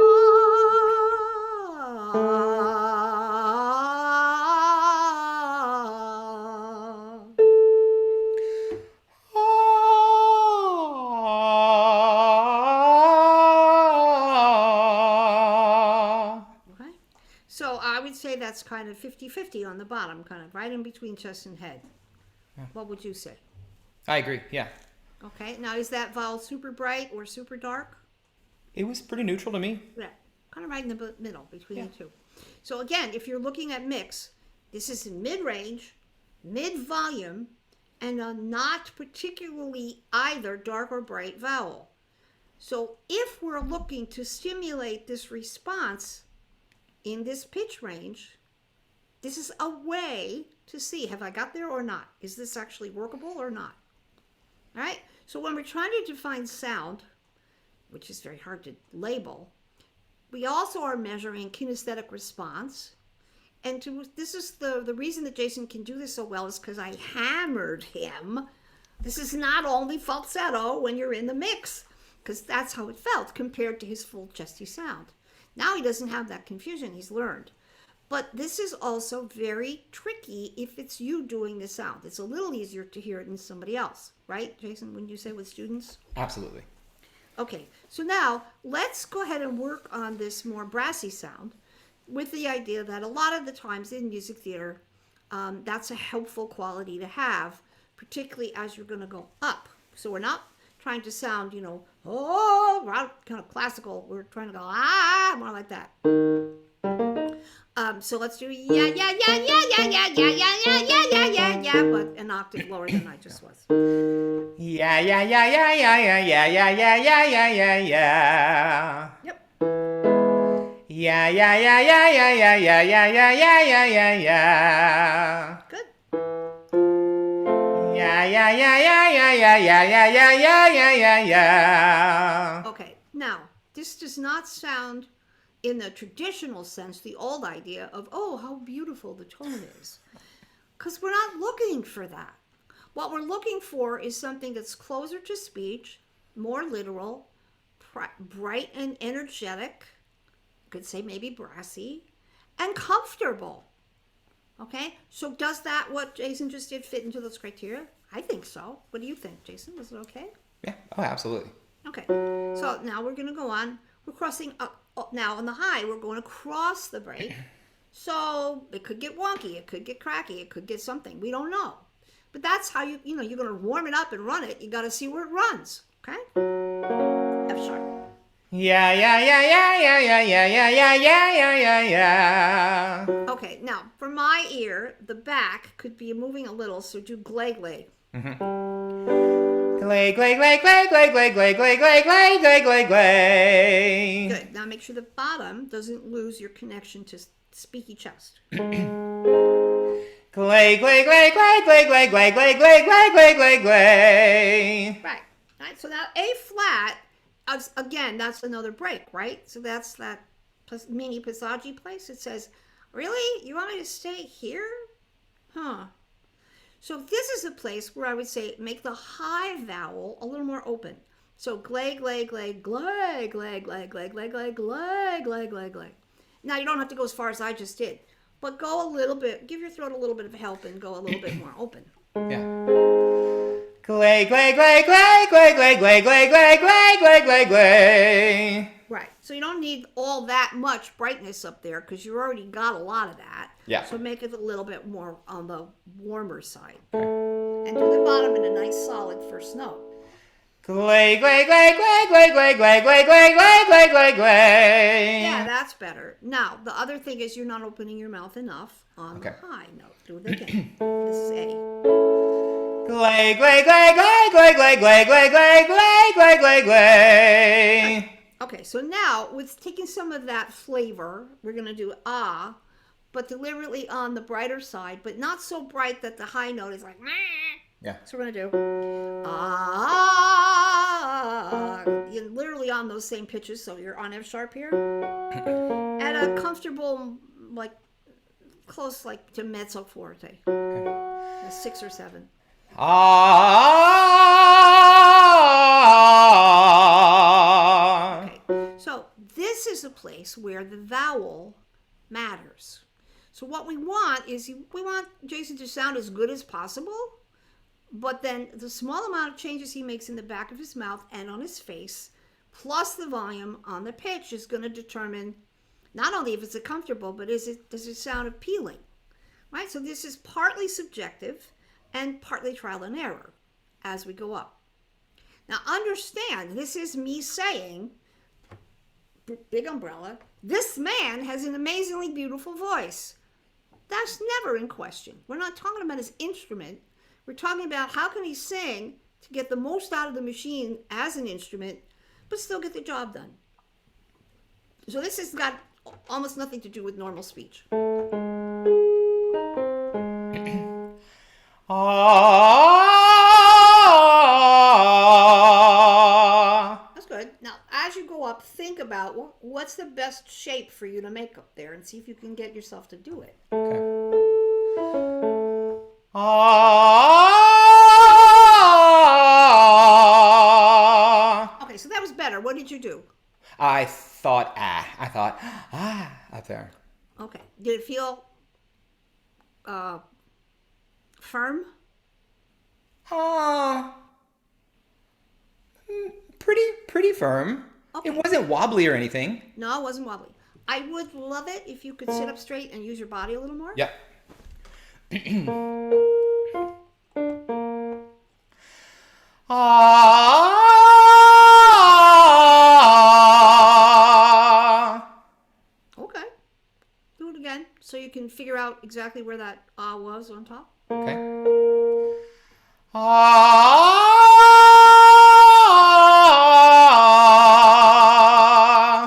so I would say that's kind of 50-50 on the bottom, kind of right in between chest and head. Yeah. What would you say? I agree, yeah. Okay, now is that vowel super bright or super dark? It was pretty neutral to me. Yeah, kind of right in the middle between the two. So again, if you're looking at mix, this is in mid-range, mid-volume, and a not particularly either dark or bright vowel. So if we're looking to stimulate this response in this pitch range, this is a way to see, have I got there or not? Is this actually workable or not? All right, so when we're trying to define sound, which is very hard to label, we also are measuring kinesthetic response. And this is the reason that Jason can do this so well is because I hammered him. This is not only falsetto when you're in the mix, because that's how it felt compared to his full chesty sound. Now he doesn't have that confusion, he's learned. But this is also very tricky if it's you doing the sound. It's a little easier to hear it than somebody else, right, Jason, when you say with students? Absolutely. Okay, so now let's go ahead and work on this more brassy sound with the idea that a lot of the times in music theater, that's a helpful quality to have, particularly as you're going to go up. So we're not trying to sound, oh, kind of classical. We're trying to go, more like that. So let's do yeah, yeah, yeah, yeah, yeah, yeah, yeah, yeah, yeah, yeah, yeah, yeah, yeah, but an octave lower than I just was. Yeah, yeah, yeah, yeah, yeah, yeah, yeah, yeah, yeah, yeah, yeah, yeah, yeah. Yep. Yeah, yeah, yeah, yeah, yeah, yeah, yeah, yeah, yeah, yeah, yeah, yeah, yeah. Good. Yeah, yeah, yeah, yeah, yeah, yeah, yeah, yeah, yeah, yeah, yeah, yeah, yeah. Okay, now, this does not sound in the traditional sense, the old idea of, oh, how beautiful the tone is. Because we're not looking for that. What we're looking for is something that's closer to speech, more literal, bright and energetic, you could say maybe brassy, and comfortable. Okay, so does that, what Jason just did, fit into those criteria? I think so. What do you think, Jason? Was it okay? Yeah, oh, absolutely. Okay, so now we're going to go on. We're crossing up. Now on the high, we're going across the break. So it could get wonky, it could get cracky, it could get something. We don't know. But that's how you're going to warm it up and run it. You got to see where it runs. Okay? F sharp. Yeah, yeah, yeah, yeah, yeah, yeah, yeah, yeah, yeah, yeah, yeah, yeah, yeah. Okay, now for my ear, the back could be moving a little, so do glay glay. Glay, glay, glay, glay, glay, glay, glay, glay, glay, glay, glay, glay, glay. Good. Now make sure the bottom doesn't lose your connection to speaky chest. Glay, Glay, glay, glay, glay, glay, glay, glay, glay, glay, glay, glay, glay, glay. Right. Right. So now A flat, again, that's another break, right? So that's that mini passaggi place. It says, really? You want me to stay here? Huh. So this is a place where I would say make the high vowel a little more open. So glay, glay, glay, glay, glay, glay, glay, glay, glay, glay, glay, glay, glay. Now you don't have to go as far as I just did, but go a little bit, give your throat a little bit of help and go a little bit more open. Yeah. Glay, glay, glay, glay, glay, glay, glay, glay, glay, glay, glay, glay, glay. Right. So you don't need all that much brightness up there because you already got a lot of that. Yeah. So make it a little bit more on the warmer side. And do the bottom in a nice solid first note. Glay, glay, glay, glay, glay, glay, glay, glay, glay, glay, glay, glay, glay. Yeah, that's better. Now, the other thing is you're not opening your mouth enough on the high note. Do it again. This is A. Glay, glay, glay, glay, glay, glay, glay, glay, glay, glay, glay, glay, glay. Okay, so now with taking some of that flavor, we're going to do ah, but deliberately on the brighter side, but not so bright that the high note is like, meh. Yeah. So we're going to do ah. You're literally on those same pitches, so you're on F sharp here. At a comfortable, like, close like to mezzo forte. A 6 or 7. Ah. Okay, so this is a place where the vowel matters. So what we want is we want Jason to sound as good as possible, but then the small amount of changes he makes in the back of his mouth and on his face, plus the volume on the pitch, is going to determine not only if it's comfortable, but does it sound appealing, right? So this is partly subjective and partly trial and error as we go up. Now understand, this is me saying, big umbrella, this man has an amazingly beautiful voice. That's never in question. We're not talking about his instrument. We're talking about how can he sing to get the most out of the machine as an instrument, but still get the job done. So this has got almost nothing to do with normal speech. That's good. Now, as you go up, think about what's the best shape for you to make up there and see if you can get yourself to do it. Okay. Okay, so that was better. What did you do? I thought up there. Okay. Did it feel firm? Pretty firm. Okay. It wasn't wobbly or anything. No, it wasn't wobbly. I would love it if you could sit up straight and use your body a little more. Yep. Okay. Do it again so you can figure out exactly where that ah was on top. Okay.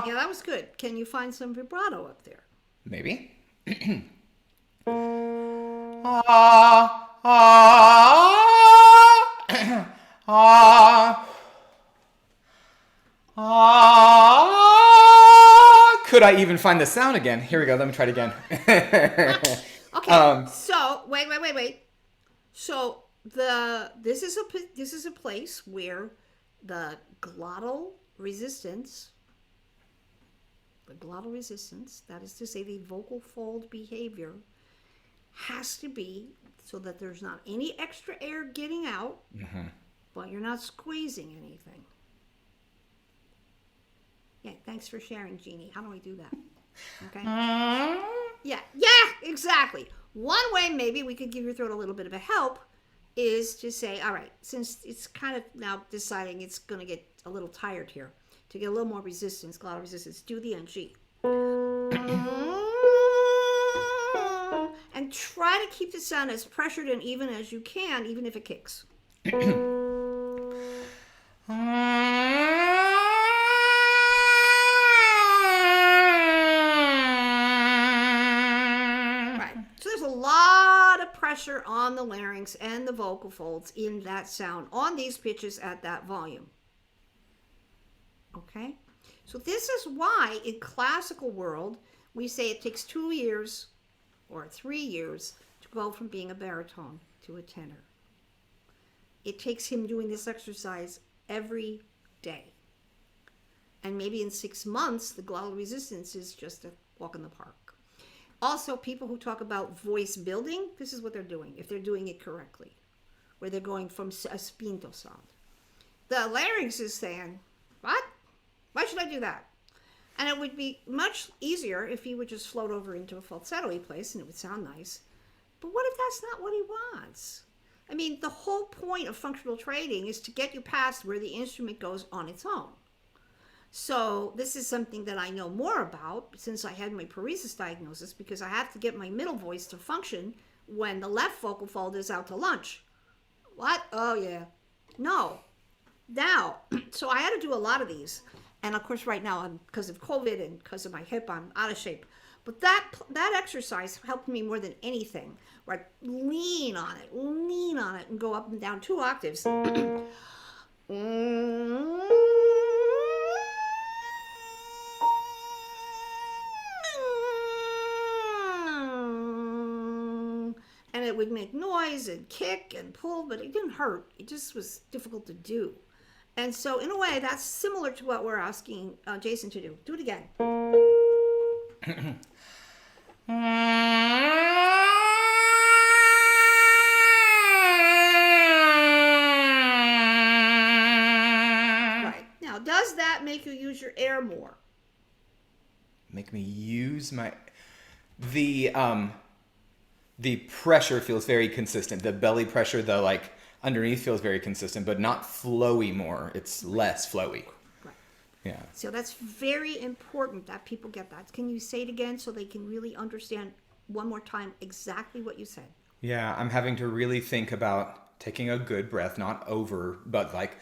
Yeah, that was good. Can you find some vibrato up there? Maybe. Could I even find the sound again? Here we go. Let me try it again. Okay. So wait. So this is a place where the glottal resistance, that is to say the vocal fold behavior, has to be so that there's not any extra air getting out, but you're not squeezing anything. Yeah, thanks for sharing, Jeannie. How do we do that? Okay. Yeah, exactly. One way maybe we could give your throat a little bit of a help is to say, all right, since it's kind of now deciding it's going to get a little tired here, to get a little more resistance, glottal resistance, do the NG. And try to keep the sound as pressured and even as you can, even if it kicks. pressure on the larynx and the vocal folds in that sound on these pitches at that volume. Okay? So this is why in classical world we say it takes 2 years or 3 years to go from being a baritone to a tenor. It takes him doing this exercise every day. And maybe in 6 months, the glottal resistance is just a walk in the park. Also, people who talk about voice building, this is what they're doing, if they're doing it correctly, where they're going from a spinto sound. The larynx is saying, what? Why should I do that? And it would be much easier if he would just float over into a falsetto-y place and it would sound nice. But what if that's not what he wants? I mean, the whole point of functional training is to get you past where the instrument goes on its own. So this is something that I know more about since I had my paresis diagnosis, because I have to get my middle voice to function when the left vocal fold is out to lunch. What? Oh, yeah. No. Now, so I had to do a lot of these. And of course, right now, because of COVID and because of my hip, I'm out of shape. But that exercise helped me more than anything, where I lean on it, and go up and down 2 octaves. And it would make noise and kick and pull, but it didn't hurt. It just was difficult to do. And so in a way, that's similar to what we're asking Jason to do. Do it again. Right. Now, does that make you use your air more? Make me use my... The pressure feels very consistent. The belly pressure, the like underneath feels very consistent, but not flowy more. It's less flowy. Right. Yeah. So that's very important that people get that. Can you say it again so they can really understand one more time exactly what you said? Yeah, I'm having to really think about taking a good breath, not over, but like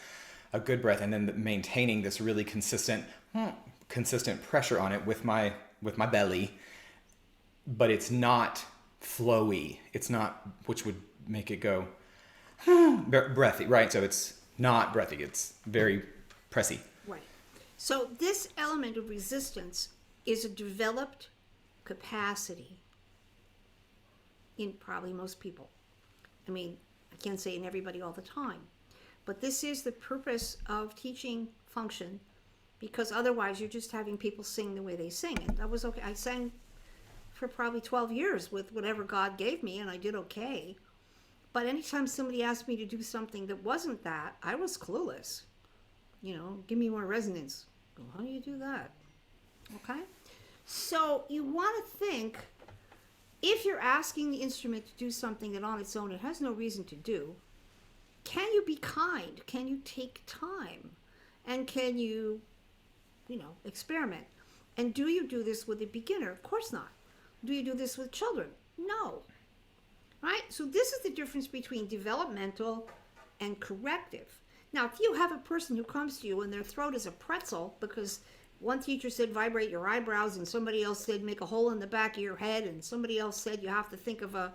a good breath, and then maintaining this really consistent pressure on it with my belly. But it's not flowy. It's not, which would make it go breathy, right? So it's not breathy. It's very pressy. Right. So this element of resistance is a developed capacity in probably most people. I mean, I can't say in everybody all the time, but this is the purpose of teaching function, because otherwise you're just having people sing the way they sing. And that was okay. I sang for probably 12 years with whatever God gave me, and I did okay. But anytime somebody asked me to do something that wasn't that, I was clueless. You know, give me more resonance. Well, how do you do that? Okay? So you want to think, if you're asking the instrument to do something that on its own it has no reason to do, can you be kind? Can you take time? And can you, experiment? And do you do this with a beginner? Of course not. Do you do this with children? No. Right? So this is the difference between developmental and corrective. Now, if you have a person who comes to you and their throat is a pretzel because one teacher said vibrate your eyebrows and somebody else said make a hole in the back of your head and somebody else said you have to think of a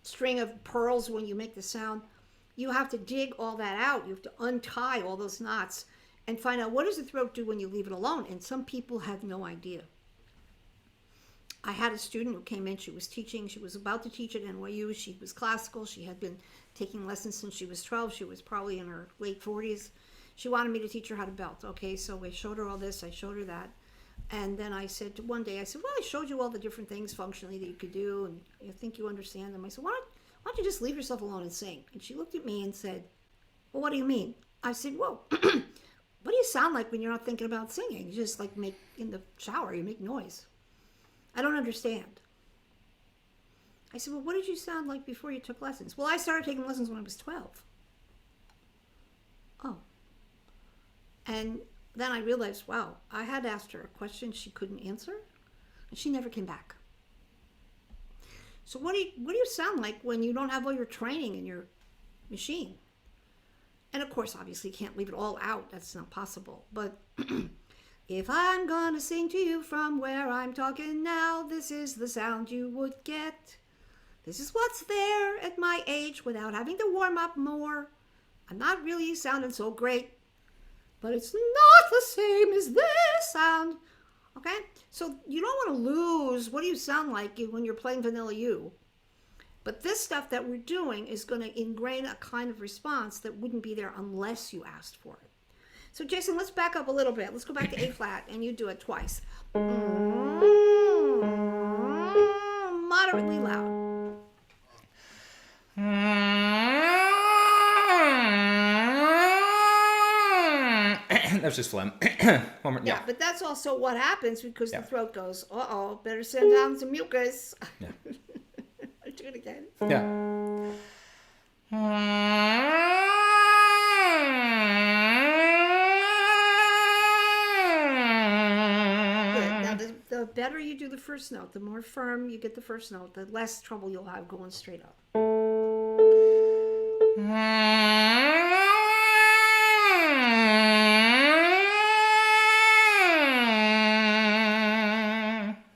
string of pearls when you make the sound, you have to dig all that out. You have to untie all those knots and find out what does the throat do when you leave it alone. And some people have no idea. I had a student who came in, she was teaching, she was about to teach at NYU, she was classical, she had been taking lessons since she was 12, she was probably in her late 40s. She wanted me to teach her how to belt. Okay, so I showed her all this, I showed her that. And then I said, one day, well, I showed you all the different things functionally that you could do, and I think you understand them. I said, why don't you just leave yourself alone and sing? And she looked at me and said, well, what do you mean? I said, well, what do you sound like when you're not thinking about singing? You just like make, in the shower, you make noise. I don't understand. I said, well, what did you sound like before you took lessons? Well, I started taking lessons when I was 12. Oh. And then I realized, wow, I had asked her a question she couldn't answer, and she never came back. So what do you sound like when you don't have all your training in your machine? And of course, obviously, you can't leave it all out. That's not possible. But if I'm gonna sing to you from where I'm talking now, this is the sound you would get. This is what's there at my age without having to warm up more. I'm not really sounding so great, but it's not the same as this sound. Okay? So you don't want to lose what do you sound like when you're playing Vanilla U. But this stuff that we're doing is going to ingrain a kind of response that wouldn't be there unless you asked for it. So Jason, let's back up a little bit. Let's go back to A flat and you do it twice. Moderately loud. That's just phlegm. One more, Yeah, but that's also what happens because the throat goes, uh-oh, better send down some mucus. Yeah. Do it again. Yeah. Good. Now, the better you do the first note, the more firm you get the first note, the less trouble you'll have going straight up.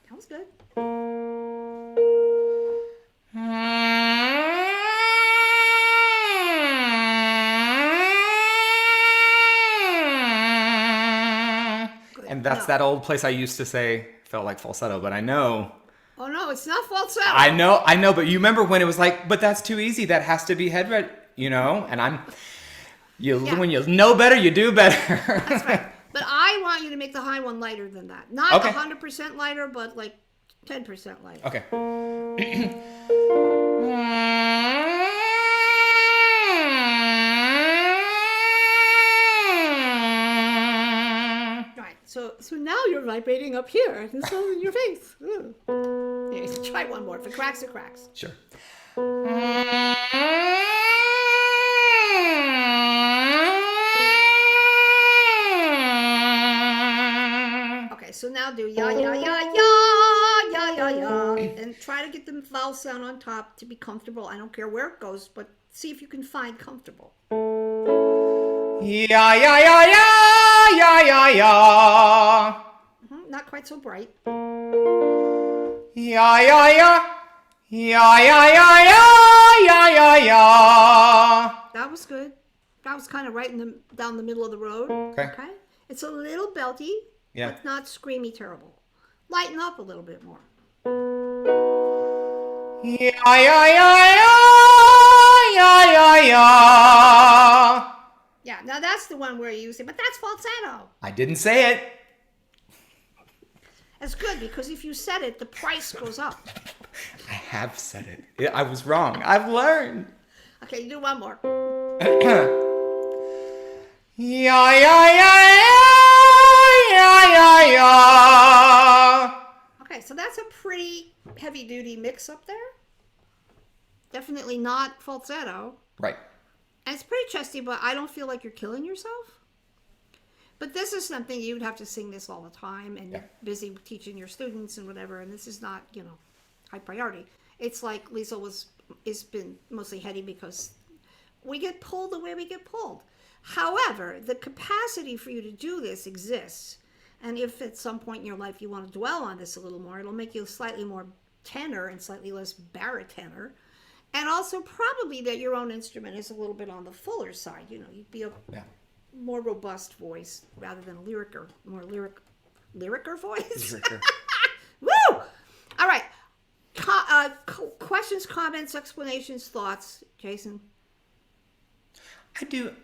That was good. And that's No. that old place I used to say felt like falsetto, but I know. Oh no, it's not falsetto. I know, but you remember when it was like, but that's too easy. That has to be head red, you know? And when you know better, you do better. That's right. But I want you to make the high one lighter than that. Not Okay. 100% lighter, but like 10% lighter. Okay. Right. So now you're vibrating up here. It's all in your face. Ooh. Yeah, try one more. If it cracks, it cracks. Sure. Okay, so now do ya ya ya ya ya ya ya, and try to get the vowel sound on top to be comfortable. I don't care where it goes, but see if you can find comfortable. Yeah, yeah, yeah, yeah, yeah, yeah, yeah. Not quite so bright. Yeah, yeah, yeah. Yeah, yeah, yeah, yeah, yeah, yeah, yeah. That was good. That was kind of right down the middle of the road. Okay. It's a little belty, Yeah. but not screamy terrible. Lighten up a little bit more. Yeah, yeah, yeah, yeah, yeah, yeah, yeah. Yeah, now that's the one where you say, but that's falsetto. I didn't say it. That's good because if you said it, the price goes up. I have said it. I was wrong. I've learned. Okay, do one more. Yeah, yeah, yeah, yeah, yeah, yeah. Okay, so that's a pretty heavy-duty mix up there. Definitely not falsetto. Right. And it's pretty chesty, but I don't feel like you're killing yourself. But this is something you'd have to sing this all the time, and you're busy teaching your students and whatever, and this is not, high priority. It's like Lisa has been mostly heady because we get pulled the way we get pulled. However, the capacity for you to do this exists. And if at some point in your life you want to dwell on this a little more, it'll make you slightly more tenor and slightly less baritone. And also probably that your own instrument is a little bit on the fuller side. You'd be a more robust voice rather than a more lyricer voice. Lyricer. Woo! All right. Questions, comments, explanations, thoughts, Jason?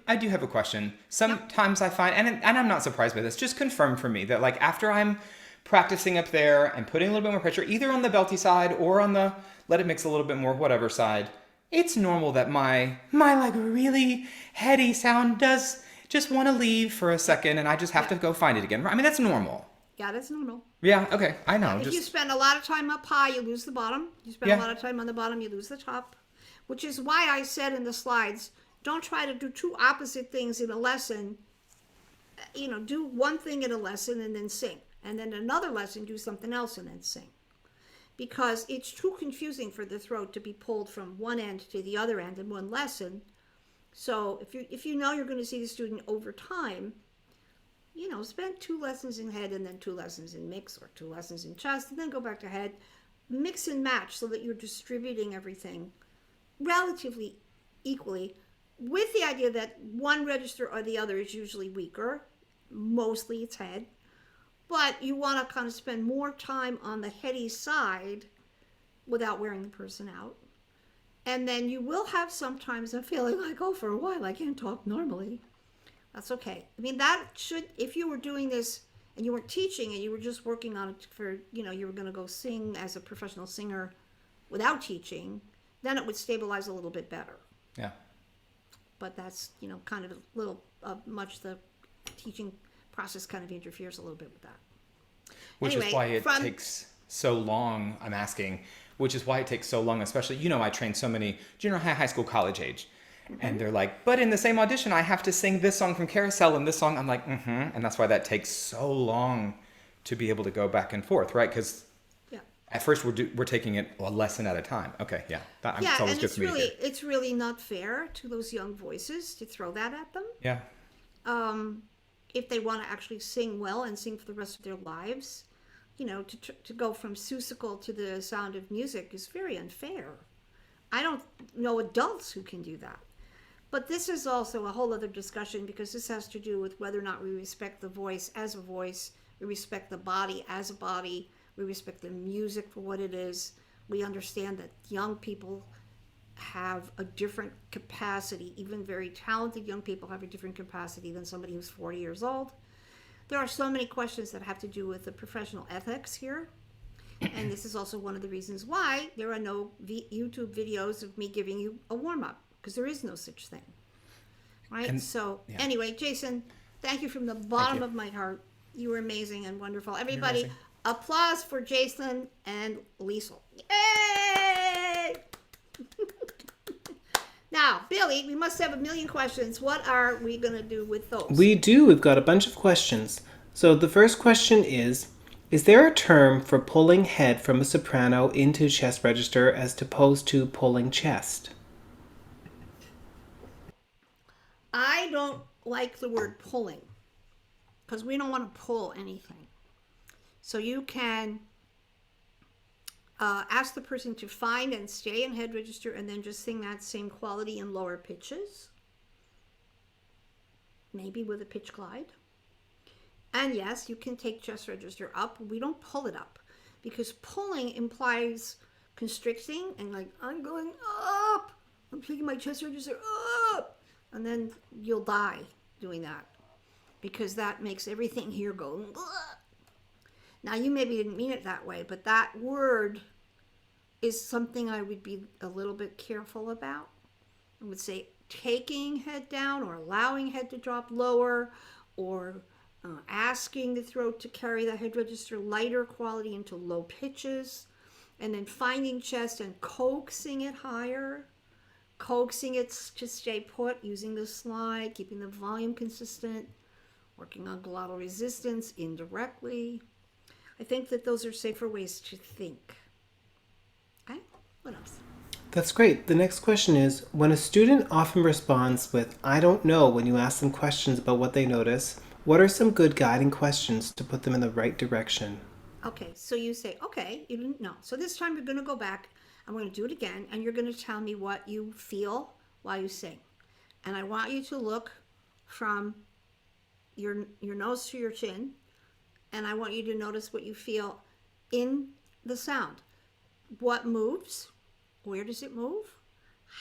I do have a question. Sometimes I find, and I'm not surprised by this, just confirm for me that like after I'm practicing up there and putting a little bit more pressure, either on the belty side or on the let it mix a little bit more, whatever side, it's normal that my like really heady sound does just want to leave for a second and I just have to go find it again. I mean, that's normal. Yeah, that's normal. Yeah, okay, I know. If you spend a lot of time up high, you lose the bottom. You spend a lot of time on the bottom, you lose the top. Which is why I said in the slides, don't try to do two opposite things in a lesson. Do one thing in a lesson and then sing. And then another lesson, do something else and then sing. Because it's too confusing for the throat to be pulled from one end to the other end in one lesson. So if you know you're going to see the student over time, spend 2 lessons in head and then 2 lessons in mix or 2 lessons in chest and then go back to head. mix and match so that you're distributing everything relatively equally, with the idea that one register or the other is usually weaker. Mostly it's head. But you want to kind of spend more time on the heady side without wearing the person out. And then you will have sometimes a feeling like, oh, for a while I can't talk normally. That's okay. I mean, that should, if you were doing this and you weren't teaching and you were just working on it for, you were going to go sing as a professional singer without teaching, then it would stabilize a little bit better. Yeah. But that's, kind of a little much the teaching process kind of interferes a little bit with that. Which Anyway, is why it takes so long, I'm asking, which is why it takes so long, especially, I train so many junior high school, college age. And they're like, but in the same audition, I have to sing this song from Carousel and this song. I'm like, And that's why that takes so long to be able to go back and forth, right? Because at first we're taking it a lesson at a time. Okay, yeah. It's always good for me to hear. It's really not fair to those young voices to throw that at them. Yeah. If they want to actually sing well and sing for the rest of their lives, to go from Seussical to the Sound of Music is very unfair. I don't know adults who can do that. But this is also a whole other discussion, because this has to do with whether or not we respect the voice as a voice, we respect the body as a body, we respect the music for what it is. We understand that young people have a different capacity, even very talented young people have a different capacity than somebody who's 40 years old. There are so many questions that have to do with the professional ethics here. And this is also one of the reasons why there are no YouTube videos of me giving you a warm-up, because there is no such thing. Right? Anyway, Jason, thank you from the bottom of my heart. You were amazing and wonderful. Everybody, applause for Jason and Liesl. Yay! Now, Billy, we must have a million questions. What are we going to do with those? We do. We've got a bunch of questions. So the first question is there a term for pulling head from a soprano into chest register as opposed to pulling chest? I don't like the word pulling, because we don't want to pull anything. So you can ask the person to find and stay in head register and then just sing that same quality in lower pitches. Maybe with a pitch glide. And yes, you can take chest register up. We don't pull it up, because pulling implies constricting and like, I'm going up. I'm taking my chest register up. And then you'll die doing that, because that makes everything here go. Ugh. Now, you maybe didn't mean it that way, but that word is something I would be a little bit careful about. I would say taking head down, or allowing head to drop lower, or asking the throat to carry the head register lighter quality into low pitches, and then finding chest and coaxing it higher. Coaxing it to stay put, using the slide, keeping the volume consistent, working on glottal resistance indirectly. I think that those are safer ways to think. Okay, what else? That's great. The next question is, when a student often responds with, I don't know, when you ask them questions about what they notice, what are some good guiding questions to put them in the right direction? Okay, so you say, okay, you didn't know. So this time you're going to go back. I'm going to do it again, and you're going to tell me what you feel while you sing. And I want you to look from your nose to your chin, and I want you to notice what you feel in the sound. What moves? Where does it move?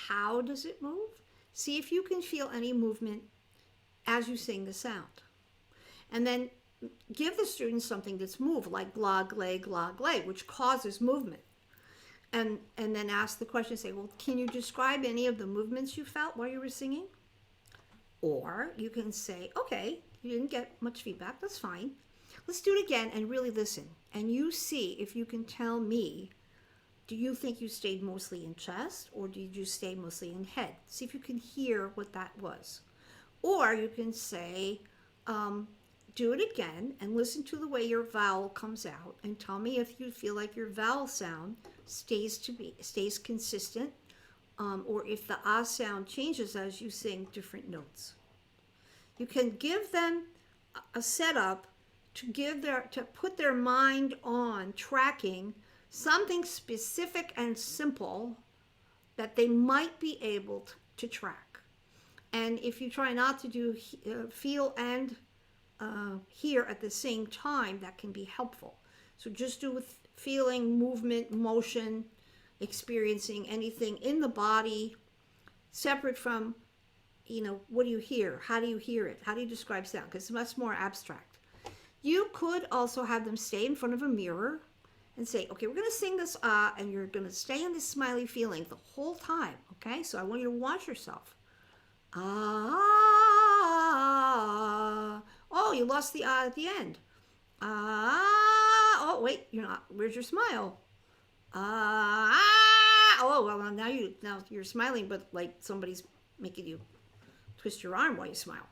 How does it move? See if you can feel any movement as you sing the sound. And then give the students something that's moved, like glog, lay, which causes movement. And then ask the question, say, well, can you describe any of the movements you felt while you were singing? Or you can say, okay, you didn't get much feedback, that's fine. Let's do it again and really listen. And you see if you can tell me, do you think you stayed mostly in chest, or did you stay mostly in head? See if you can hear what that was. Or you can say, do it again and listen to the way your vowel comes out, and tell me if you feel like your vowel sound stays consistent, or if the ah sound changes as you sing different notes. You can give them a setup to put their mind on tracking something specific and simple that they might be able to track. And if you try not to do feel and hear at the same time, that can be helpful. So just do with feeling, movement, motion, experiencing anything in the body, separate from, what do you hear? How do you hear it? How do you describe sound? Because it's much more abstract. You could also have them stay in front of a mirror and say, okay, we're going to sing this and you're going to stay in this smiley feeling the whole time, okay? So I want you to watch yourself. Ah. Oh, you lost the at the end. Ah. Oh, wait, you're not. Where's your smile? Ah. Oh, well, now you're smiling, but like somebody's making you twist your arm while you smile.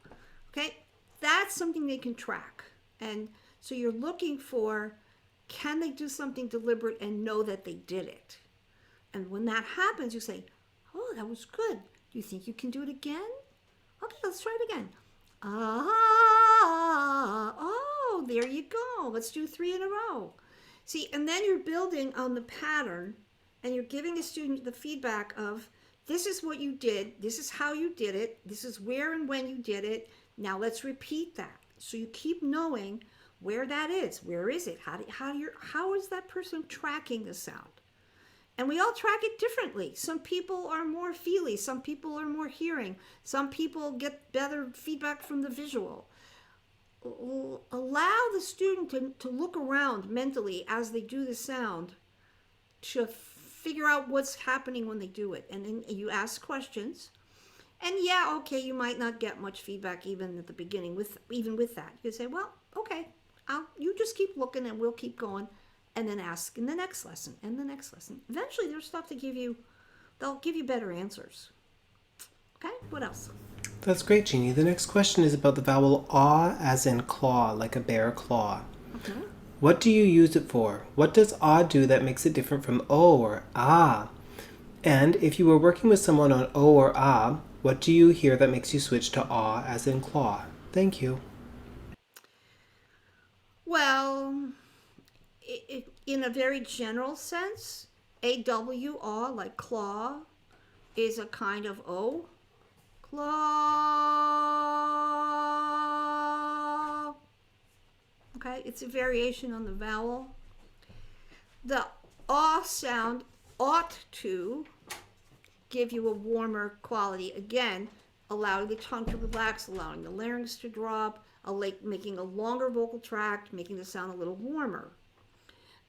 Okay? That's something they can track. And so you're looking for, can they do something deliberate and know that they did it? And when that happens, you say, oh, that was good. Do you think you can do it again? Okay, let's try it again. Ah, oh, there you go. Let's do 3 in a row. See, and then you're building on the pattern and you're giving the student the feedback of, this is what you did, this is how you did it, this is where and when you did it, now let's repeat that. So you keep knowing where that is, where is it, how is that person tracking the sound? And we all track it differently. Some people are more feely, some people are more hearing, some people get better feedback from the visual. Allow the student to look around mentally as they do the sound to figure out what's happening when they do it. And then you ask questions. And yeah, okay, you might not get much feedback even at the beginning with that. You say, well, okay, you just keep looking and we'll keep going. And then ask in the next lesson and the next lesson. Eventually there's stuff they'll give you better answers. Okay, what else? That's great, Jeannie. The next question is about the vowel ah as in claw, like a bear claw. Okay. What do you use it for? What does ah do that makes it different from o or ah? And if you were working with someone on o or ah, what do you hear that makes you switch to ah as in claw? Thank you. Well, in a very general sense, AW, like claw, is a kind of O. Claw. Okay, it's a variation on the vowel. The ah sound ought to give you a warmer quality. Again, allowing the tongue to relax, allowing the larynx to drop, making a longer vocal tract, making the sound a little warmer.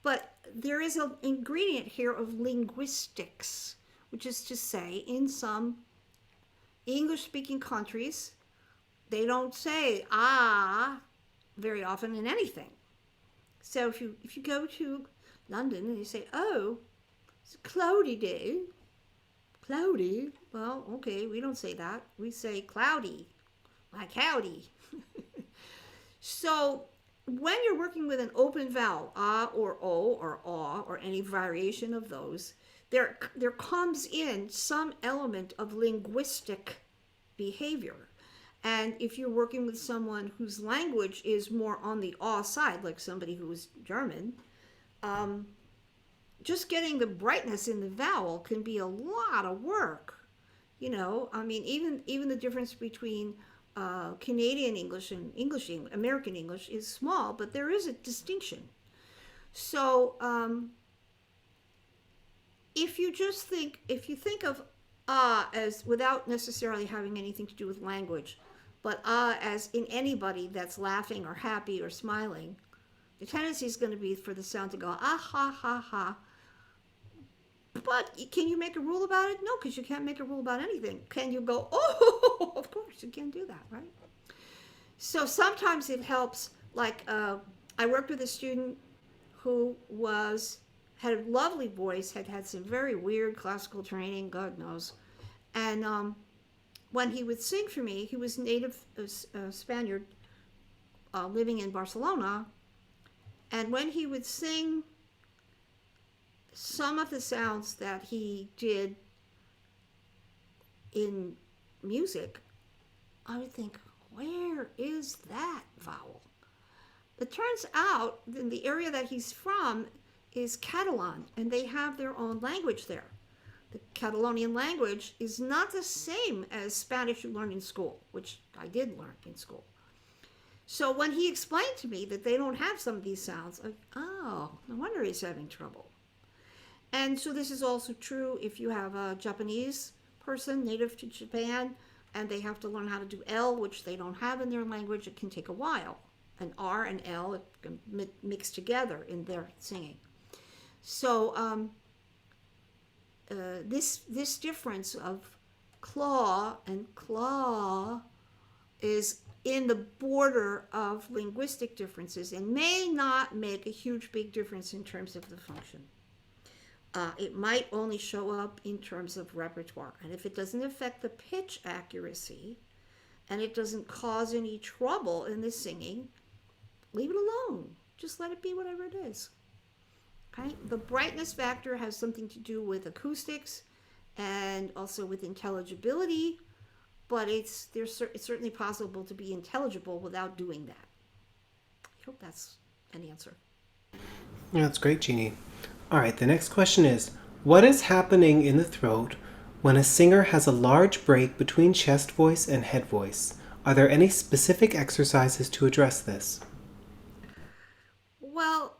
But there is an ingredient here of linguistics, which is to say, in some English-speaking countries, they don't say ah very often in anything. So if you go to London and you say, oh, it's a cloudy day. Cloudy? Well, okay, we don't say that. We say cloudy, like howdy. So when you're working with an open vowel, ah or o or aw or any variation of those, there comes in some element of linguistic behavior. And if you're working with someone whose language is more on the aw side, like somebody who is German, just getting the brightness in the vowel can be a lot of work. I mean, even the difference between Canadian English and American English is small, but there is a distinction. So if you think of ah as without necessarily having anything to do with language, but ah as in anybody that's laughing or happy or smiling, the tendency is going to be for the sound to go ah ha ha ha. But can you make a rule about it? No, because you can't make a rule about anything. Can you go, oh, of course, you can't do that, right? So sometimes it helps, like I worked with a student who had a lovely voice, had some very weird classical training, God knows. And when he would sing for me, he was native Spaniard living in Barcelona. And when he would sing some of the sounds that he did in music, I would think, where is that vowel? It turns out in the area that he's from, is Catalan, and they have their own language there. The Catalonian language is not the same as Spanish you learn in school, which I did learn in school. So when he explained to me that they don't have some of these sounds, like, oh, no wonder he's having trouble. And so this is also true if you have a Japanese person native to Japan and they have to learn how to do L, which they don't have in their language. It can take a while. An R and L it can mix together in their singing. So this difference of claw and claw is in the border of linguistic differences and may not make a huge big difference in terms of the function. It might only show up in terms of repertoire. And if it doesn't affect the pitch accuracy and it doesn't cause any trouble in the singing, leave it alone. Just let it be whatever it is. Okay? The brightness factor has something to do with acoustics and also with intelligibility, but it's certainly possible to be intelligible without doing that. I hope that's an answer. Yeah, that's great, Jeannie. All right, the next question is, what is happening in the throat when a singer has a large break between chest voice and head voice? Are there any specific exercises to address this? Well,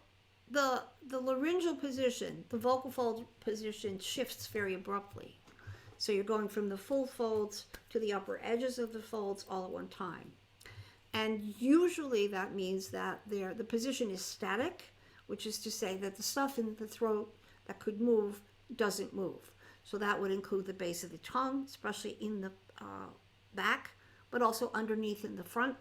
the laryngeal position, the vocal fold position shifts very abruptly. So you're going from the full folds to the upper edges of the folds all at one time. And usually that means that the position is static, which is to say that the stuff in the throat that could move doesn't move. So that would include the base of the tongue, especially in the back, but also underneath in the front.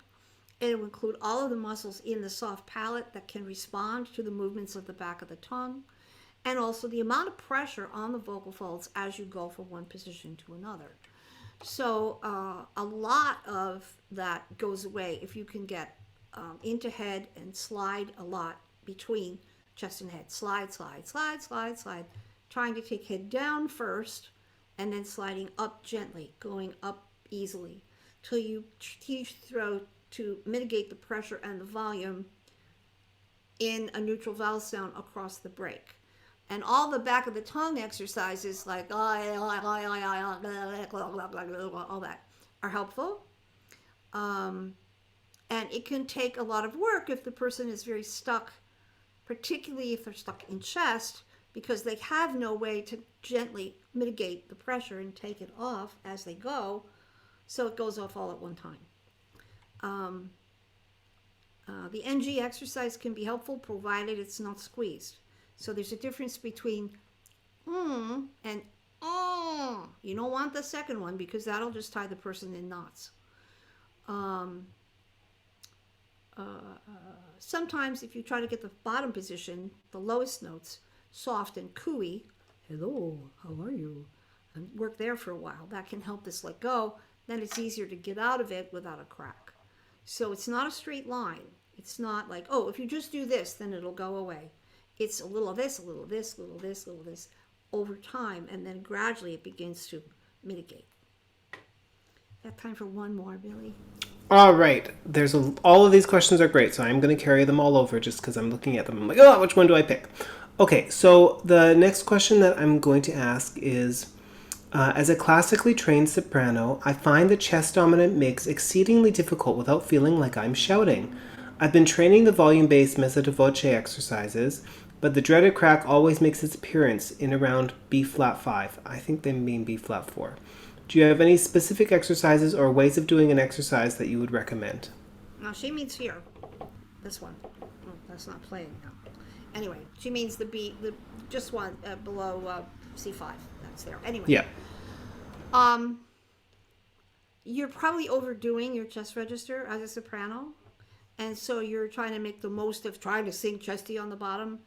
It would include all of the muscles in the soft palate that can respond to the movements of the back of the tongue, and also the amount of pressure on the vocal folds as you go from one position to another. So a lot of that goes away if you can get into head and slide a lot between chest and head. Slide, slide, slide, slide, slide. Trying to take head down first and then sliding up gently, going up easily till you teach throat to mitigate the pressure and the volume in a neutral vowel sound across the break. And all the back of the tongue exercises like all that are helpful. And it can take a lot of work if the person is very stuck, particularly if they're stuck in chest, because they have no way to gently mitigate the pressure and take it off as they go, so it goes off all at one time. The NG exercise can be helpful provided it's not squeezed. So there's a difference between and You don't want the second one because that'll just tie the person in knots. Sometimes if you try to get the bottom position, the lowest notes, soft and cooey, hello, how are you? And work there for a while. That can help this let go. Then it's easier to get out of it without a crack. So it's not a straight line. It's not like, oh, if you just do this, then it'll go away. It's a little of this, a little of this, a little of this, a little of this over time, and then gradually it begins to mitigate. Got time for one more, Billy? All right. All of these questions are great, so I'm going to carry them all over just because I'm looking at them. I'm like, oh, which one do I pick? Okay, so the next question that I'm going to ask is, as a classically trained soprano, I find the chest-dominant mix exceedingly difficult without feeling like I'm shouting. I've been training the volume-based mezzo di voce exercises, but the dreaded crack always makes its appearance in around B-flat 5. I think they mean B-flat 4. Do you have any specific exercises or ways of doing an exercise that you would recommend? No, she means here. This one. Oh, that's not playing now. Anyway, she means the B, just one below C5. That's there. Anyway. Yeah. You're probably overdoing your chest register as a soprano, and so you're trying to make the most of trying to sing chesty on the bottom,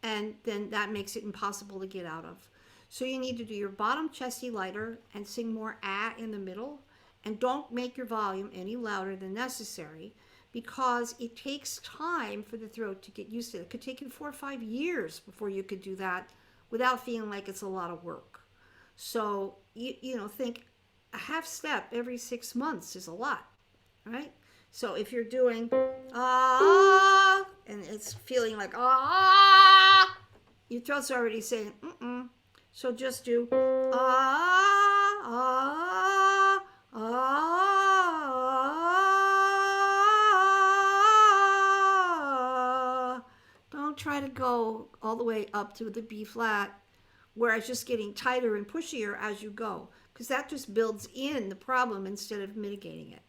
and then that makes it impossible to get out of. So you need to do your bottom chesty lighter and sing more ah in the middle, and don't make your volume any louder than necessary because it takes time for the throat to get used to it. It could take you 4 or 5 years before you could do that without feeling like it's a lot of work. So, think a half step every 6 months is a lot, right? So if you're doing ah, and it's feeling like ah, Your throat's already saying, mm-mm. So just do ah, ah, ah. Don't try to go all the way up to the B flat, where it's just getting tighter and pushier as you go, because that just builds in the problem instead of mitigating it.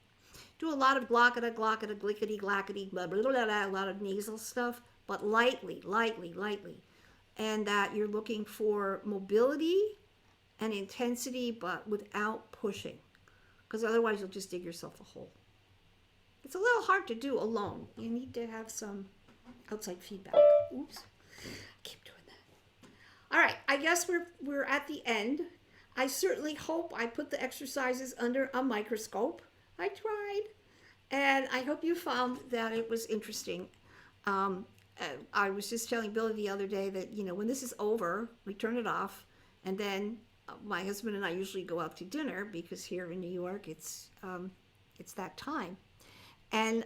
Do a lot of glockada, glockada, glickety, glackety, blah, blah, blah, blah, a lot of nasal stuff, but lightly, lightly, lightly. And that you're looking for mobility and intensity, but without pushing, because otherwise you'll just dig yourself a hole. It's a little hard to do alone. You need to have some outside feedback. Oops, keep doing that. All right, I guess we're at the end. I certainly hope I put the exercises under a microscope. I tried, and I hope you found that it was interesting. I was just telling Billy the other day that, when this is over, we turn it off, and then my husband and I usually go out to dinner, because here in New York it's that time, and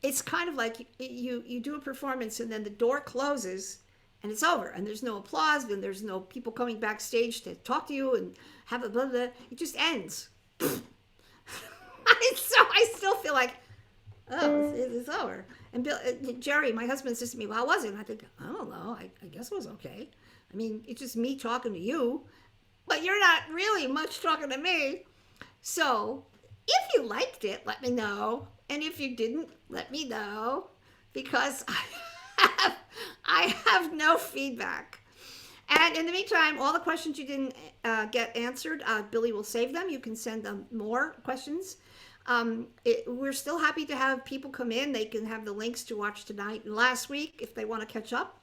it's kind of like you do a performance and then the door closes and it's over, and there's no applause, and there's no people coming backstage to talk to you and have a blah blah. It just ends. So I still feel like, oh, it's over. And Jerry, my husband, says to me, well, how was it? And I think, I don't know. I guess it was okay. I mean, it's just me talking to you, but you're not really much talking to me. So if you liked it, let me know. And if you didn't, let me know, because I have no feedback. And in the meantime, all the questions you didn't get answered, Billy will save them. You can send them more questions. We're still happy to have people come in. They can have the links to watch tonight and last week if they want to catch up.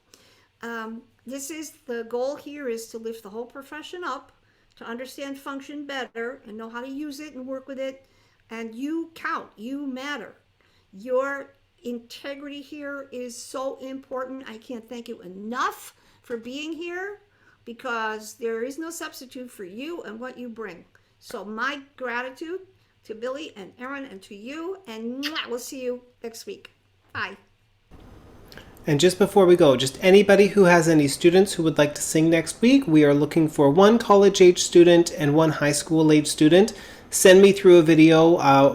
This is the goal here, is to lift the whole profession up, to understand function better and know how to use it and work with it. And you count, you matter. Your integrity here is so important. I can't thank you enough for being here, because there is no substitute for you and what you bring. So my gratitude to Billy and Erin and to you, and we'll see you next week. Bye. And just before we go, just anybody who has any students who would like to sing next week, we are looking for one college-age student and one high school-age student. Send me through a video,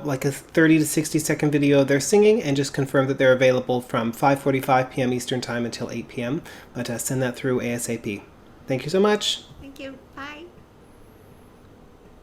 like a 30 to 60 second video of their singing, and just confirm that they're available from 5:45 p.m. Eastern Time until 8 p.m. But send that through ASAP. Thank you so much.